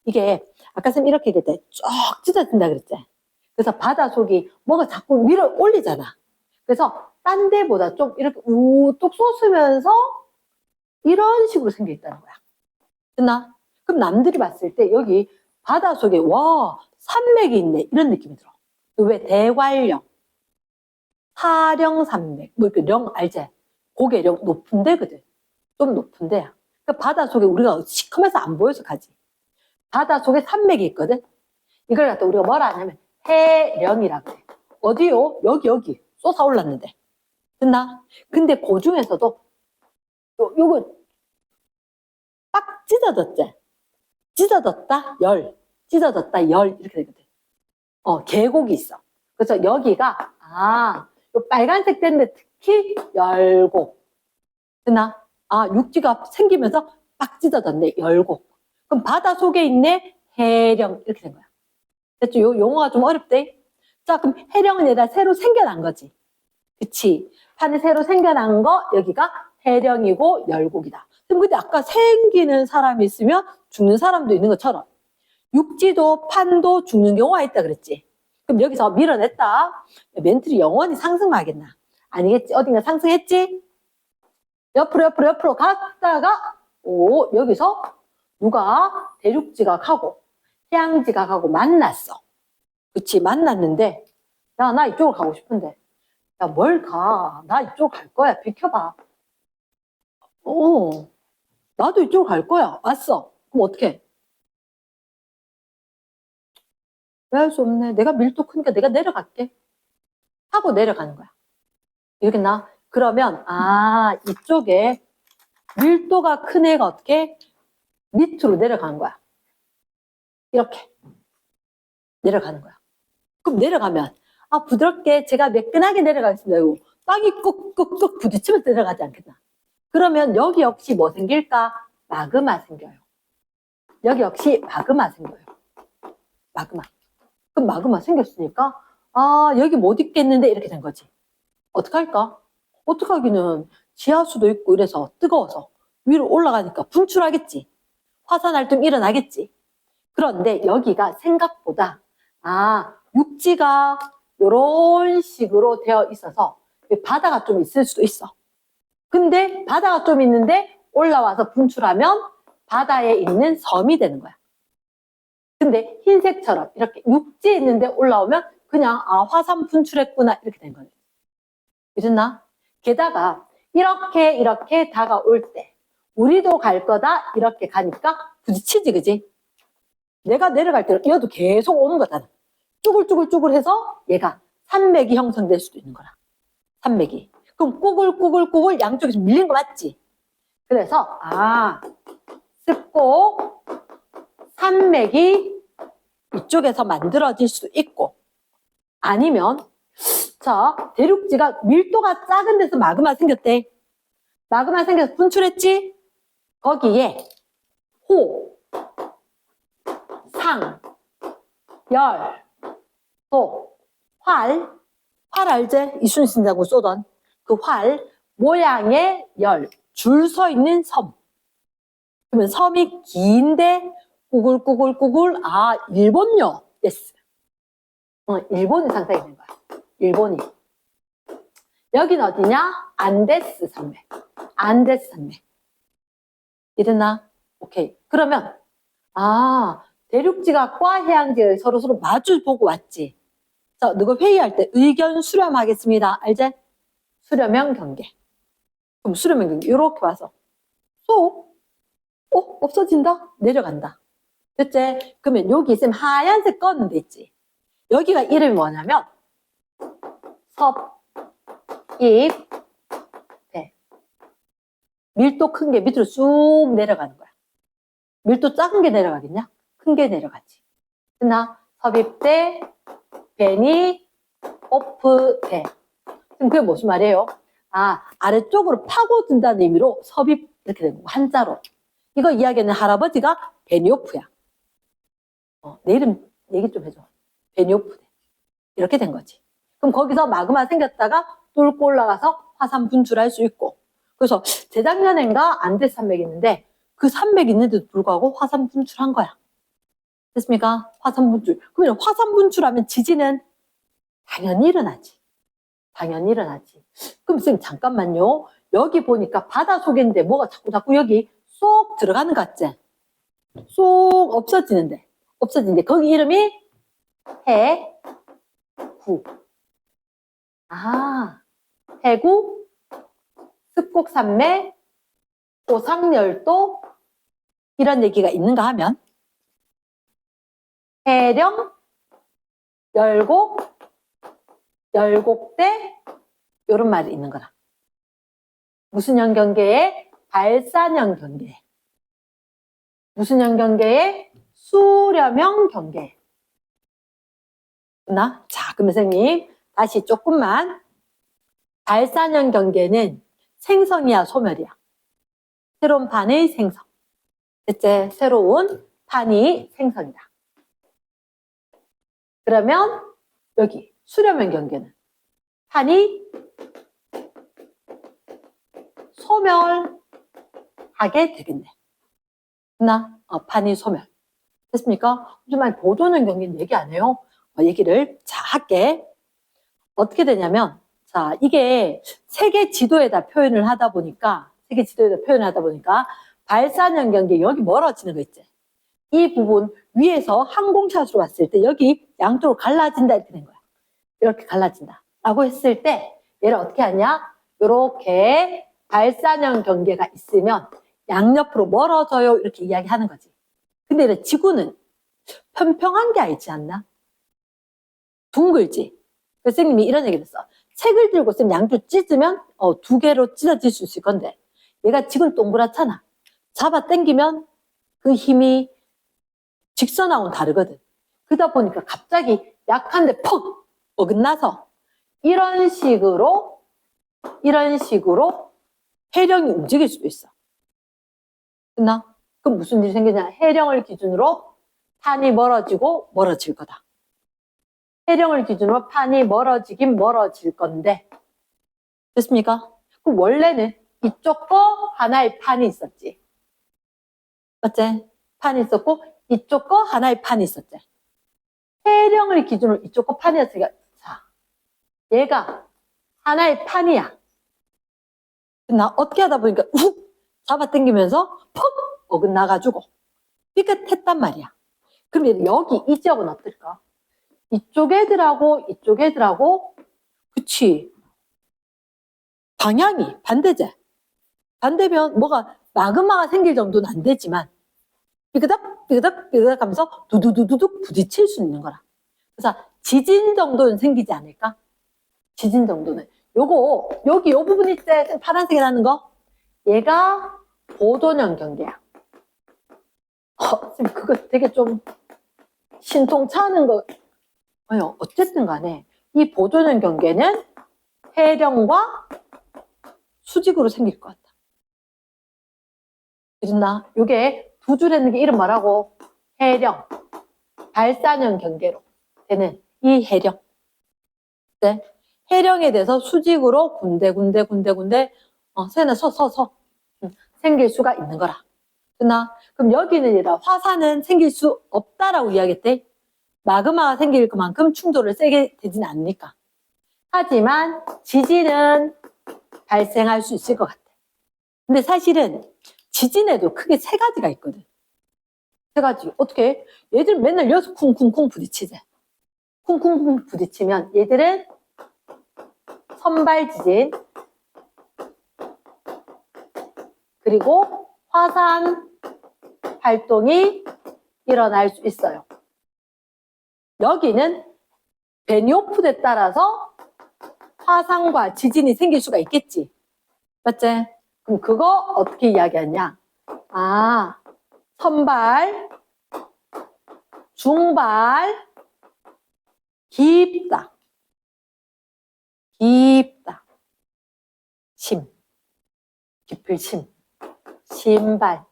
이게 아까 쌤 이렇게 얘기할 때 쭉 찢어진다 그랬지. 그래서 바다 속이 뭔가 자꾸 밀어 올리잖아. 그래서 딴 데보다 좀 이렇게 우뚝 솟으면서 이런 식으로 생겨 있다는 거야. 됐나? 그럼 남들이 봤을 때 여기 바다 속에 와 산맥이 있네 이런 느낌이 들어. 왜? 대관령, 사령산맥, 뭐 이렇게 령 알지? 고개 령 높은 데거든. 좀 높은 데야. 그러니까 바다 속에 우리가 시커매서 안 보여서 가지. 바다 속에 산맥이 있거든. 이걸 갖다 우리가 뭐라 하냐면 해령이라고 해. 어디요? 여기 솟아올랐는데. 됐나? 근데 그 중에서도 요거 빡 찢어졌지? 찢어졌다 열, 찢어졌다 열 이렇게 되거든. 계곡이 있어. 그래서 여기가 요 빨간색 됐는데 특히 열곡. 됐나? 육지가 생기면서 빡 찢어졌네 열곡. 그럼 바다 속에 있네 해령 이렇게 된 거야. 됐죠? 요 용어가 좀 어렵대. 자, 그럼 해령은 얘가 새로 생겨난 거지. 그치? 판이 새로 생겨난 거 여기가 해령이고 열곡이다. 그럼 근데 아까 생기는 사람이 있으면 죽는 사람도 있는 것처럼 육지도 판도 죽는 경우가 있다 그랬지. 그럼 여기서 밀어냈다. 멘틀이 영원히 상승만 하겠나? 아니겠지? 어딘가 상승했지? 옆으로 갔다가 여기서 누가 대륙지각하고 해양지각하고 만났어. 그치? 만났는데 야, 나 이쪽으로 가고 싶은데 야, 뭘 가? 나 이쪽으로 갈 거야. 비켜봐. 나도 이쪽으로 갈 거야. 왔어. 그럼 어떡해? 왜 할 수 없네. 내가 밀도 크니까 내가 내려갈게. 하고 내려가는 거야. 이러겠나? 그러면 이쪽에 밀도가 큰 애가 어떻게? 밑으로 내려가는 거야. 이렇게 내려가는 거야. 그럼 내려가면 부드럽게 제가 매끈하게 내려가겠습니다. 이거 땅이 꾹꾹꾹 부딪히면서 내려가지 않겠나? 그러면 여기 역시 뭐 생길까? 마그마 생겨요. 여기 역시 마그마 생겨요. 마그마. 그럼 마그마 생겼으니까 아 여기 못 있겠는데 이렇게 된 거지. 어떡할까? 어떡하기는 지하수도 있고 이래서 뜨거워서 위로 올라가니까 분출하겠지. 화산활동 일어나겠지. 그런데 여기가 생각보다 육지가 이런 식으로 되어 있어서 바다가 좀 있을 수도 있어. 근데 바다가 좀 있는데 올라와서 분출하면 바다에 있는 섬이 되는 거야. 근데 흰색처럼 이렇게 육지에 있는데 올라오면 그냥 화산 분출했구나 이렇게 된 거네. 그랬나? 게다가 이렇게 다가올 때 우리도 갈 거다 이렇게 가니까 부딪히지 그지? 내가 내려갈 때 얘도 계속 오는 거다. 쭈글쭈글 해서 얘가 산맥이 형성될 수도 있는 거라. 산맥이. 그럼 꾸글꾸글 양쪽에서 밀린 거 맞지? 그래서 습고 산맥이 이쪽에서 만들어질 수도 있고 아니면 자 대륙지가 밀도가 작은 데서 마그마 생겼대. 마그마 생겨서 분출했지? 거기에 호, 상, 열, 도, 활 알제? 이순신이라고 쏘던 그 활 모양의 열, 줄 서 있는 섬. 그러면 섬이 긴데 꾸글꾸글 일본요. 예스. 일본이 상상이 된 거야. 일본이. 여긴 어디냐? 안데스 산맥. 안데스 산맥. 이랬나? 오케이. 그러면 대륙지가 과 해양지를 서로 마주 보고 왔지. 자, 너가 회의할 때 의견 수렴하겠습니다. 알지? 수렴형 경계. 그럼 수렴형 경계 이렇게 와서 없어진다? 내려간다. 됐지? 그러면 여기 있으면 하얀색 꺼는 데 있지. 여기가 이름이 뭐냐면 섭, 입, 대. 밀도 큰 게 밑으로 쑥 내려가는 거야. 밀도 작은 게 내려가겠냐? 큰 게 내려가지. 그나 섭입대, 배니, 오프대. 지금 그게 무슨 말이에요? 아래쪽으로 파고든다는 의미로 섭입 이렇게 된 거고 한자로. 이거 이야기하는 할아버지가 베니오프야. 내 이름 얘기 좀 해줘. 베니오프대. 이렇게 된 거지. 그럼 거기서 마그마 생겼다가 뚫고 올라가서 화산 분출할 수 있고. 그래서 재작년엔가 안데스 산맥이 있는데 그 산맥이 있는데도 불구하고 화산 분출한 거야. 됐습니까? 화산 분출. 그러면 화산 분출하면 지진은 당연히 일어나지. 당연히 일어나지. 그럼 선생님 잠깐만요. 여기 보니까 바다 속인데 뭐가 자꾸 여기 쏙 들어가는 것 같지? 쏙 없어지는데 거기 이름이 해구. 해구, 습곡산맥, 고상열도 이런 얘기가 있는가 하면 해령, 열곡, 열곡대 이런 말이 있는 거라. 무슨 형 경계에? 발산형 경계. 무슨 형 경계에? 수렴형 경계. 자, 그럼 선생님 다시 조금만. 발산형 경계는 생성이야 소멸이야? 새로운 판의 생성. 됐지? 새로운 판이 생성이다. 그러면 여기 수렴형 경계는 판이 소멸하게 되겠네. 판이 소멸. 됐습니까? 하지만 보존형 경계는 얘기 안 해요. 얘기를 할게. 어떻게 되냐면 자, 이게 세계 지도에다 표현을 하다 보니까 발산형 경계 여기 멀어지는 거 있지. 이 부분 위에서 항공샷으로 봤을 때 여기 양쪽으로 갈라진다 이렇게 된 거야. 이렇게 갈라진다 라고 했을 때 얘를 어떻게 하냐? 이렇게 발산형 경계가 있으면 양옆으로 멀어져요 이렇게 이야기하는 거지. 근데 지구는 평평한 게 아니지 않나? 둥글지. 그래서 선생님이 이런 얘기를 했어. 책을 들고 쌤 양쪽 찢으면 두 개로 찢어질 수 있을 건데 얘가 지금 동그랗잖아. 잡아 당기면 그 힘이 직선하고는 다르거든. 그러다 보니까 갑자기 약한데 퍽 어긋나서 이런 식으로 해령이 움직일 수도 있어. 됐나? 그럼 무슨 일이 생기냐? 해령을 기준으로 판이 멀어지고 멀어질 거다. 해령을 기준으로 판이 멀어지긴 멀어질 건데 됐습니까? 그럼 원래는 이쪽 거 하나의 판이 있었지. 맞지? 판이 있었고 이쪽 거 하나의 판이 있었지. 해령을 기준으로 이쪽 거 판이었으니까 자, 얘가 하나의 판이야. 나 어떻게 하다 보니까 훅 잡아당기면서 퍽 어긋나가지고 삐끗했단 말이야. 그럼 여기 이 지역은 어떨까? 이쪽 애들하고 그치 방향이 반대지. 반대면 뭐가 마그마가 생길 정도는 안 되지만 삐그덕 하면서 두두두둑 부딪힐 수 있는 거라. 그래서 지진 정도는 생기지 않을까? 지진 정도는. 요거 여기 요 부분 있지? 파란색에 나는 거 얘가 보도년 경계야. 지금 그거 되게 좀 신통찮은 거 어쨌든 간에 이 보도년 경계는 해령과 수직으로 생길 것 같다. 그랬나? 요게 두 줄 했는 게 이름 뭐라고? 해령, 발사년 경계로 되는 이 해령. 네? 해령에 대해서 수직으로 군데 세나 서 생길 수가 있는 거라. 됐나? 그럼 여기는 얘라 화산은 생길 수 없다라고 이야기했대. 마그마가 생길 그만큼 충돌을 세게 되진 않으니까. 하지만 지진은 발생할 수 있을 것 같아. 근데 사실은 지진에도 크게 세 가지가 있거든. 세 가지. 어떻게? 얘들 맨날 여기서 쿵쿵쿵 부딪히지. 쿵쿵쿵 부딪히면 얘들은 선발 지진 그리고 화산 활동이 일어날 수 있어요. 여기는 베니오프에 따라서 화산과 지진이 생길 수가 있겠지. 맞지? 그럼 그거 어떻게 이야기하냐? 선발, 중발, 깊다. 깊을 심, 신발.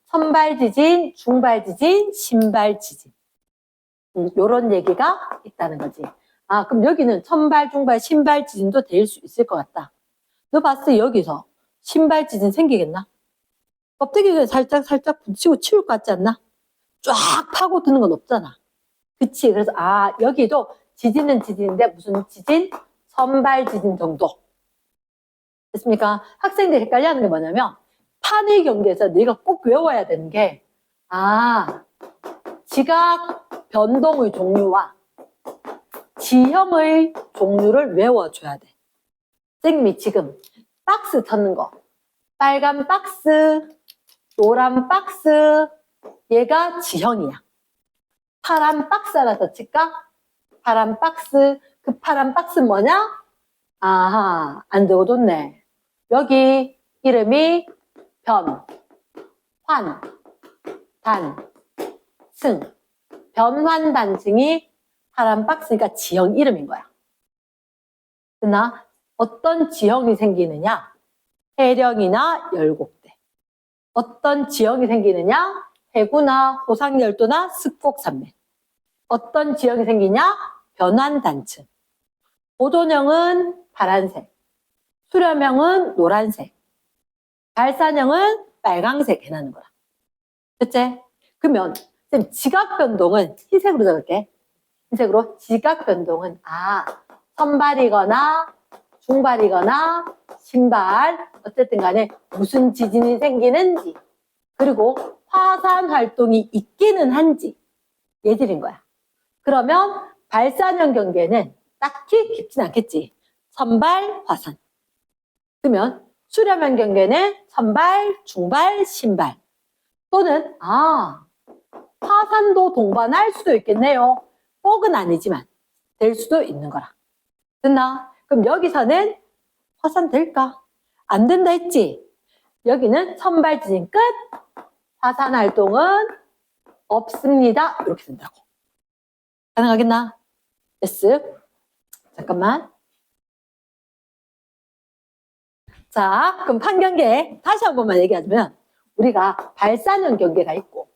선발 지진, 중발 지진, 신발 지진. 요런 얘기가 있다는 거지. 그럼 여기는 선발, 중발, 신발 지진도 될 수 있을 것 같다. 너 봤어? 여기서 신발 지진 생기겠나? 껍데기가 살짝 부딪히고 치울 것 같지 않나? 쫙 파고드는 건 없잖아. 그치? 그래서 여기도 지진은 지진인데 무슨 지진? 선발 지진 정도. 됐습니까? 학생들이 헷갈려하는 게 뭐냐면 판의 경계에서 네가 꼭 외워야 되는 게 지각 변동의 종류와 지형의 종류를 외워줘야 돼. 선생님이 지금 박스 찾는 거 빨간 박스, 노란 박스 얘가 지형이야. 파란 박스 하나 더 칠까? 파란 박스. 그 파란 박스 뭐냐? 안 적어뒀네. 여기 이름이 변, 환, 단, 승. 변환단층이 파란 박스니까 지형 이름인 거야. 그러나 어떤 지형이 생기느냐? 해령이나 열곡대. 어떤 지형이 생기느냐? 해구나 호상열도나 습곡산맥. 어떤 지형이 생기냐? 변환단층. 보도령은 파란색, 수렴형은 노란색, 발산형은 빨강색 해놨는 거라. 됐지? 그러면 지각 변동은 흰색으로 적을게. 흰색으로 지각 변동은 선발이거나 중발이거나 신발 어쨌든 간에 무슨 지진이 생기는지 그리고 화산 활동이 있기는 한지 얘들인 거야. 그러면 발산형 경계는 딱히 깊진 않겠지. 선발, 화산. 그러면 수렴형 경계는 선발, 중발, 신발. 또는 화산도 동반할 수도 있겠네요. 꼭은 아니지만 될 수도 있는 거라. 됐나? 그럼 여기서는 화산 될까? 안 된다 했지? 여기는 선발 지진 끝. 화산 활동은 없습니다. 이렇게 된다고. 가능하겠나? yes. 잠깐만. 자, 그럼 판경계 다시 한 번만 얘기하자면 우리가 발산형 경계가 있고,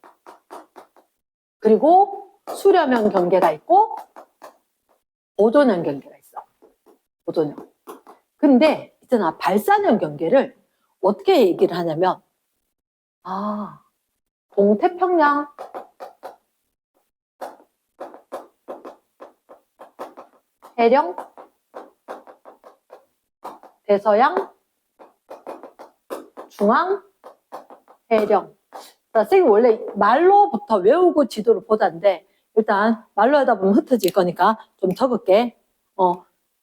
그리고 수렴형 경계가 있고, 보존형 경계가 있어. 보존형. 근데 있잖아, 발산형 경계를 어떻게 얘기를 하냐면, 동태평양 해령 대서양 중앙 해령. 선생님 원래 말로부터 외우고 지도를 보자인데 일단 말로 하다 보면 흩어질 거니까 좀 적을게.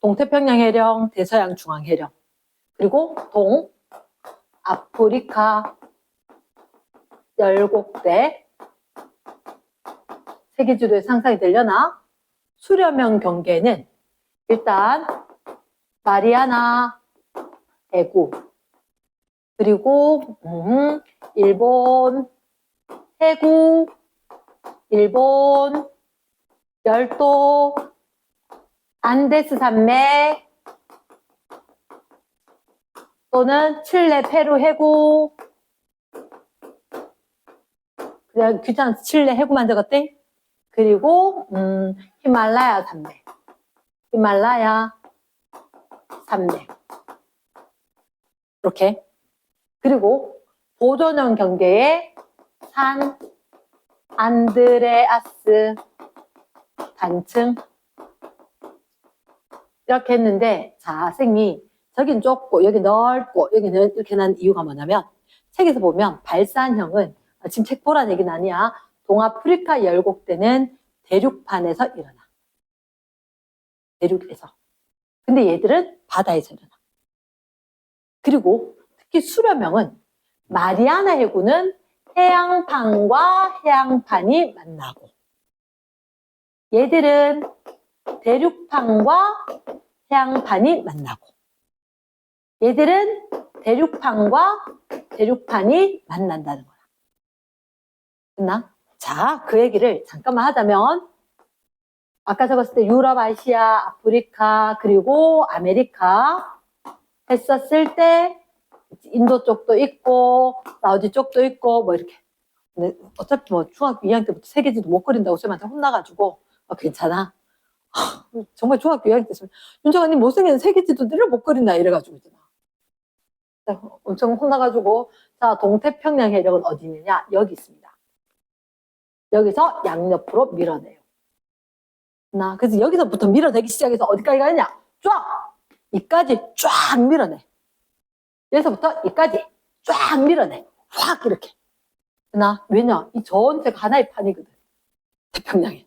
동태평양 해령 대서양 중앙 해령. 그리고 동 아프리카 열곡대. 세계지도에 상상이 되려나? 수렴형 경계는 일단 마리아나 해구, 그리고 일본 해구, 일본 열도, 안데스 산맥, 또는 칠레 페루 해구. 그냥 귀찮아서 칠레 해구만 적었대. 그리고 히말라야 산맥, 히말라야 산맥. 이렇게. 그리고 보존형 경계에 산 안드레아스 단층. 이렇게 했는데, 자, 선생님이 저긴 좁고 여기 넓고 여기는 이렇게 난 이유가 뭐냐면, 책에서 보면 발산형은, 지금 책 보라는 얘기는 아니야. 동아프리카 열곡대는 대륙판에서 일어나. 대륙에서. 근데 얘들은 바다에서 일어나. 그리고 특히 수렴형은 마리아나 해구는 해양판과 해양판이 만나고, 얘들은 대륙판과 해양판이 만나고, 얘들은 대륙판과 대륙판이 만난다는 거야. 됐나? 자, 그 얘기를 잠깐만 하자면, 아까 적었을 때 유럽, 아시아, 아프리카, 그리고 아메리카 했었을 때 인도 쪽도 있고 사우디 쪽도 있고 뭐 이렇게. 근데 어차피 뭐 중학교 2학년 때부터 세계지도 못 그린다고 쌤한테 혼나가지고 괜찮아. 정말 중학교 2학년 때 윤정아님 못생긴 세계지도를 못 그린다 이래가지고 있잖아. 엄청 혼나가지고. 자, 동태평양 해력은 어디 있느냐? 여기 있습니다. 여기서 양옆으로 밀어내요. 그래서 여기서부터 밀어내기 시작해서 어디까지 가느냐? 쫙! 이까지 쫙 밀어내. 여기서부터 이까지 쫙 밀어내. 확 이렇게. 왜냐? 이 전체가 하나의 판이거든. 태평양에.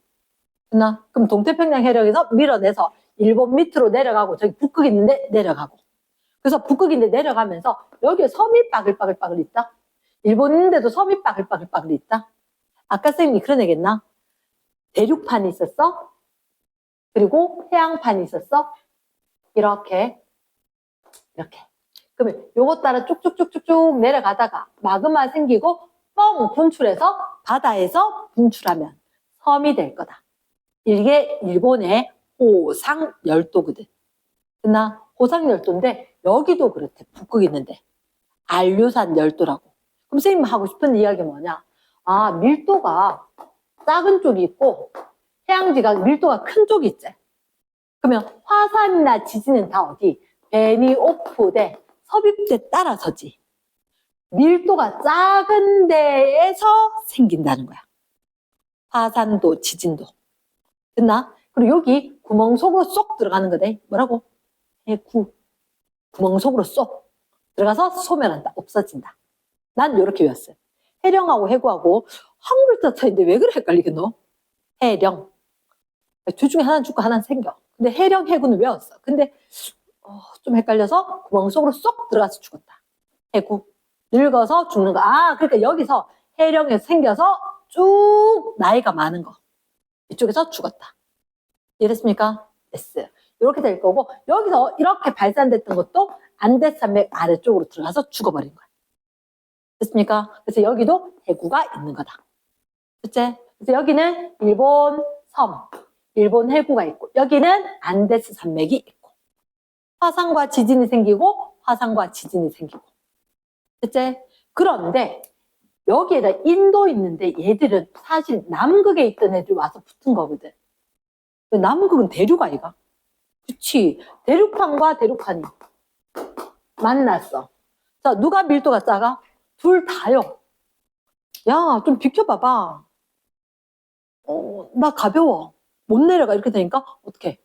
그럼 동태평양 해력에서 밀어내서 일본 밑으로 내려가고, 저기 북극 있는데 내려가고. 그래서 북극 있는데 내려가면서 여기에 섬이 빠글빠글빠글 있다. 일본 있는데도 섬이 빠글빠글빠글 있다. 아까 쌤이 그런 얘기했나? 대륙판이 있었어. 그리고 해양판이 있었어. 이렇게. 그러면 요거 따라 쭉쭉쭉쭉쭉 내려가다가 마그마 생기고 뻥 분출해서 바다에서 분출하면 섬이 될 거다. 이게 일본의 호상열도거든. 호상열도인데 여기도 그렇대. 북극 있는데. 알류산 열도라고. 그럼 선생님 하고 싶은 이야기 뭐냐? 밀도가 작은 쪽이 있고 해양지가 밀도가 큰 쪽이 있지. 그러면 화산이나 지진은 다 어디? 베니오프대, 섭입대 따라서지. 밀도가 작은 데에서 생긴다는 거야. 화산도 지진도. 됐나? 그리고 여기 구멍 속으로 쏙 들어가는 거대. 뭐라고? 해구. 구멍 속으로 쏙 들어가서 소멸한다. 없어진다. 난 이렇게 외웠어요. 해령하고 해구하고 한 글자 차이인데 왜 그래 헷갈리겠노? 해령. 둘 중에 하나는 죽고 하나는 생겨. 근데 해령, 해구는 외웠어. 근데 좀 헷갈려서 구멍 속으로 쏙 들어가서 죽었다. 해구. 늙어서 죽는 거. 그러니까 여기서 해령에서 생겨서 쭉 나이가 많은 거. 이쪽에서 죽었다. 이해됐습니까? 됐어요. 이렇게 될 거고, 여기서 이렇게 발산됐던 것도 안데스산맥 아래쪽으로 들어가서 죽어버린 거야. 됐습니까? 그래서 여기도 해구가 있는 거다. 그치? 그래서 여기는 일본 섬, 일본 해구가 있고, 여기는 안데스 산맥이 있고, 화산과 지진이 생기고, 화산과 지진이 생기고. 그치? 그런데 여기에다 인도 있는데 얘들은 사실 남극에 있던 애들이 와서 붙은 거거든. 남극은 대륙 아이가? 그치. 대륙판과 대륙판이 만났어. 자, 누가 밀도가 작아? 둘 다요. 야, 좀 비켜봐봐. 나 가벼워. 못 내려가. 이렇게 되니까 어떡해?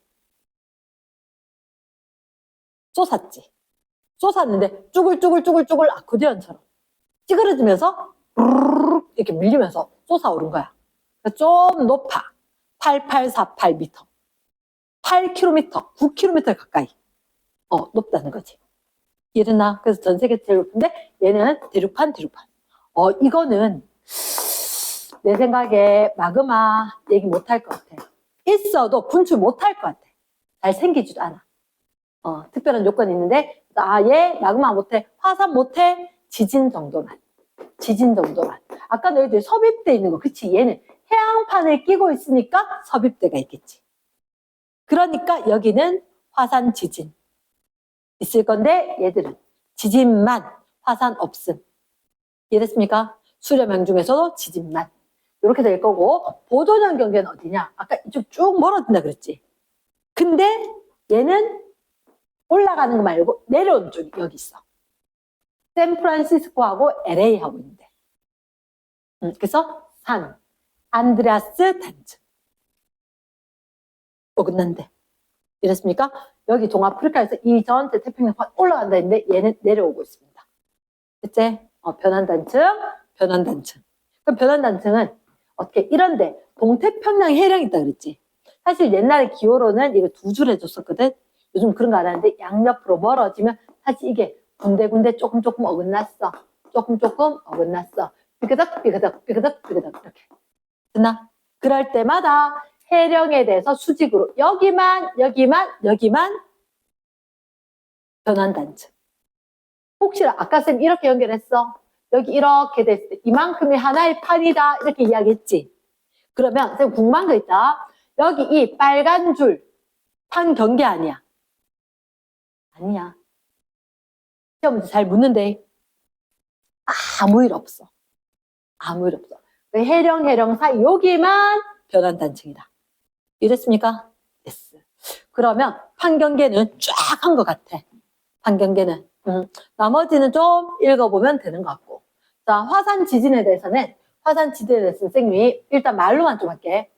솟았지. 솟았는데 쭈글쭈글쭈글쭈글 아코디언처럼 찌그러지면서 이렇게 밀리면서 솟아오른 거야. 좀 높아. 8848m. 8km, 9km 가까이 높다는 거지. 이르나 그래서 전 세계 제일 높은데 얘는 대륙판. 이거는 내 생각에 마그마 얘기 못할 것 같아. 있어도 분출 못할 것 같아. 잘 생기지도 않아. 특별한 요건이 있는데 얘 마그마 못해, 화산 못해, 지진 정도만. 아까 너희들 섭입돼 있는 거 그치? 얘는 해양판을 끼고 있으니까 섭입대가 있겠지. 그러니까 여기는 화산 지진 있을 건데 얘들은 지진만, 화산 없음. 이해됐습니까? 수렴형 중에서도 지진만. 이렇게 될 거고, 보도전 경계는 어디냐? 아까 이쪽 쭉 멀어진다 그랬지. 근데 얘는 올라가는 거 말고 내려오는 쪽이 여기 있어. 샌프란시스코하고 LA하고 있는데. 그래서 산, 안드레아스 단층. 어긋난데. 이랬습니까? 여기 동아프리카에서 이 전체 태평양판 올라간다 했는데 얘는 내려오고 있습니다. 그치? 변환단층. 그럼 변환단층은 어떻게 이런데 동태평양 해령이 있다 그랬지? 사실 옛날에 기호로는 이거 두 줄 해줬었거든. 요즘 그런 거 안 하는데 양옆으로 멀어지면 사실 이게 군데군데 조금 어긋났어. 조금 어긋났어. 삐그덕 이렇게. 됐나? 그럴 때마다 해령에 대해서 수직으로 여기만 변환단층. 혹시나 아까 쌤 이렇게 연결했어. 여기 이렇게 됐을 때 이만큼이 하나의 판이다 이렇게 이야기했지. 그러면 쌤 궁금한 거 있다. 여기 이 빨간 줄 판 경계 아니야. 아니야. 시험 문제 잘 묻는데 아무 일 없어. 해령 사이 여기만 변환단층이다. 이랬습니까? 됐어. 그러면 판경계는 쫙 한 것 같아. 판경계는. 나머지는 좀 읽어보면 되는 것 같고. 자, 화산 지진에 대해서는 선생님이 일단 말로만 좀 할게.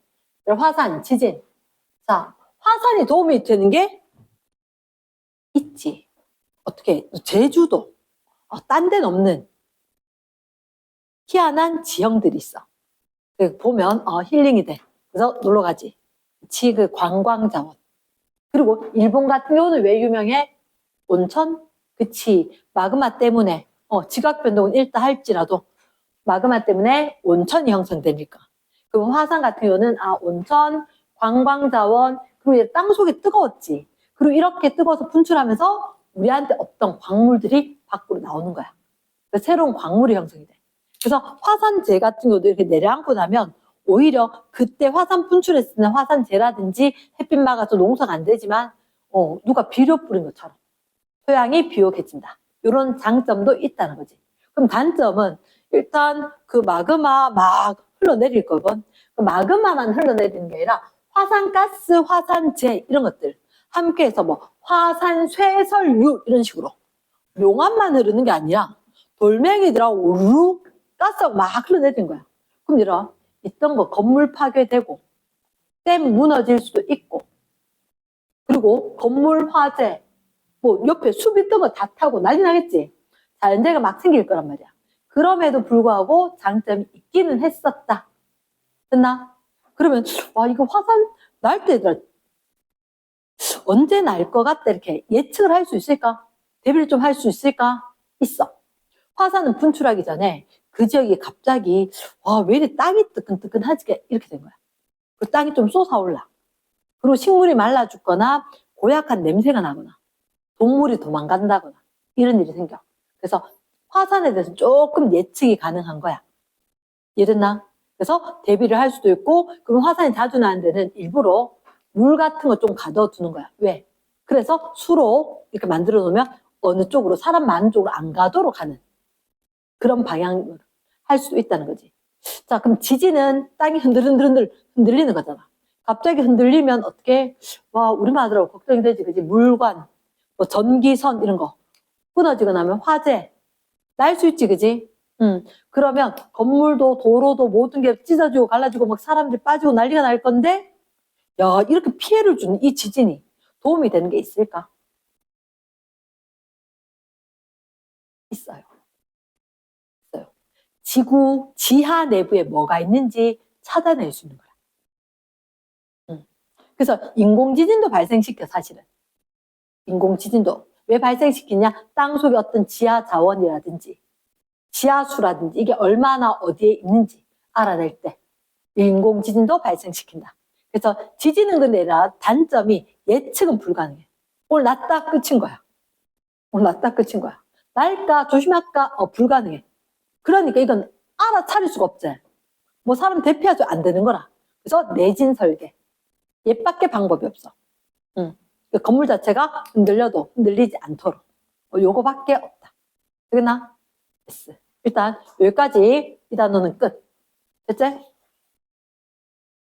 화산, 지진. 자, 화산이 도움이 되는 게 있지. 어떻게, 제주도. 딴 데는 없는 희한한 지형들이 있어. 보면, 힐링이 돼. 그래서 놀러 가지. 그 관광자원. 그리고 일본 같은 경우는 왜 유명해? 온천? 그치. 마그마 때문에, 지각변동은 일다 할지라도, 마그마 때문에 온천이 형성되니까. 그럼 화산 같은 경우는, 온천, 관광자원, 그리고 땅 속이 뜨거웠지. 그리고 이렇게 뜨거워서 분출하면서 우리한테 없던 광물들이 밖으로 나오는 거야. 그래서 새로운 광물이 형성이 돼. 그래서 화산재 같은 경우도 이렇게 내려앉고 나면 오히려 그때 화산 분출했을 때는 화산재라든지 햇빛 막아서 농사가 안 되지만 누가 비료 뿌린 것처럼 토양이 비옥해진다. 이런 장점도 있다는 거지. 그럼 단점은 일단 그 마그마 막 흘러내릴 거건 그 마그마만 흘러내리는 게 아니라 화산가스, 화산재 이런 것들 함께해서 뭐 화산쇠설유 이런 식으로 용암만 흐르는 게 아니라 돌멩이들하고 우르르 가스가 막 흘러내리는 거야. 그럼 이런 있던 거 건물 파괴되고 댐 무너질 수도 있고 그리고 건물 화재 뭐 옆에 숲 있던 거 다 타고 난리 나겠지. 자연재해가 막 생길 거란 말이야. 그럼에도 불구하고 장점이 있기는 했었다. 됐나? 그러면 이거 화산 날 때 언제 날 것 같다 이렇게 예측을 할 수 있을까? 대비를 좀 할 수 있을까? 있어. 화산은 분출하기 전에 그 지역이 갑자기 왜 이렇게 땅이 뜨끈뜨끈하지 이렇게 된 거야. 그 땅이 좀 솟아올라. 그리고 식물이 말라 죽거나 고약한 냄새가 나거나 동물이 도망간다거나 이런 일이 생겨. 그래서 화산에 대해서 조금 예측이 가능한 거야. 이해됐나? 그래서 대비를 할 수도 있고 그럼 화산이 자주 나는 데는 일부러 물 같은 거 좀 가둬두는 거야. 왜? 그래서 수로 이렇게 만들어 놓으면 어느 쪽으로 사람 많은 쪽으로 안 가도록 하는 그런 방향으로. 할 수도 있다는 거지. 자, 그럼 지진은 땅이 흔들리는 거잖아. 갑자기 흔들리면 어떻게, 와, 우리만 하더라고. 걱정이 되지, 그지? 물관, 뭐 전기선, 이런 거. 끊어지거나 하면 화재, 날 수 있지, 그지? 그러면 건물도 도로도 모든 게 찢어지고 갈라지고 막 사람들 빠지고 난리가 날 건데, 야, 이렇게 피해를 주는 이 지진이 도움이 되는 게 있을까? 있어요. 있어요. 지구 지하 내부에 뭐가 있는지 찾아낼 수 있는 거야. 그래서 인공지진도 발생시켜, 사실은. 인공지진도. 왜 발생시키냐? 땅속에 어떤 지하 자원이라든지, 지하수라든지, 이게 얼마나 어디에 있는지 알아낼 때, 인공지진도 발생시킨다. 그래서 지진은 근데 단점이 예측은 불가능해. 오늘 났다 끝인 거야. 오늘 났다 끝인 거야. 날까 조심할까 불가능해. 그러니까 이건 알아차릴 수가 없지. 뭐 사람 대피하지 안 되는 거라. 그래서 내진 설계. 얘밖에 방법이 없어. 그 건물 자체가 흔들려도 흔들리지 않도록. 요거밖에 없다. 되겠나? 됐어. 일단 여기까지 이 단어는 끝. 됐지?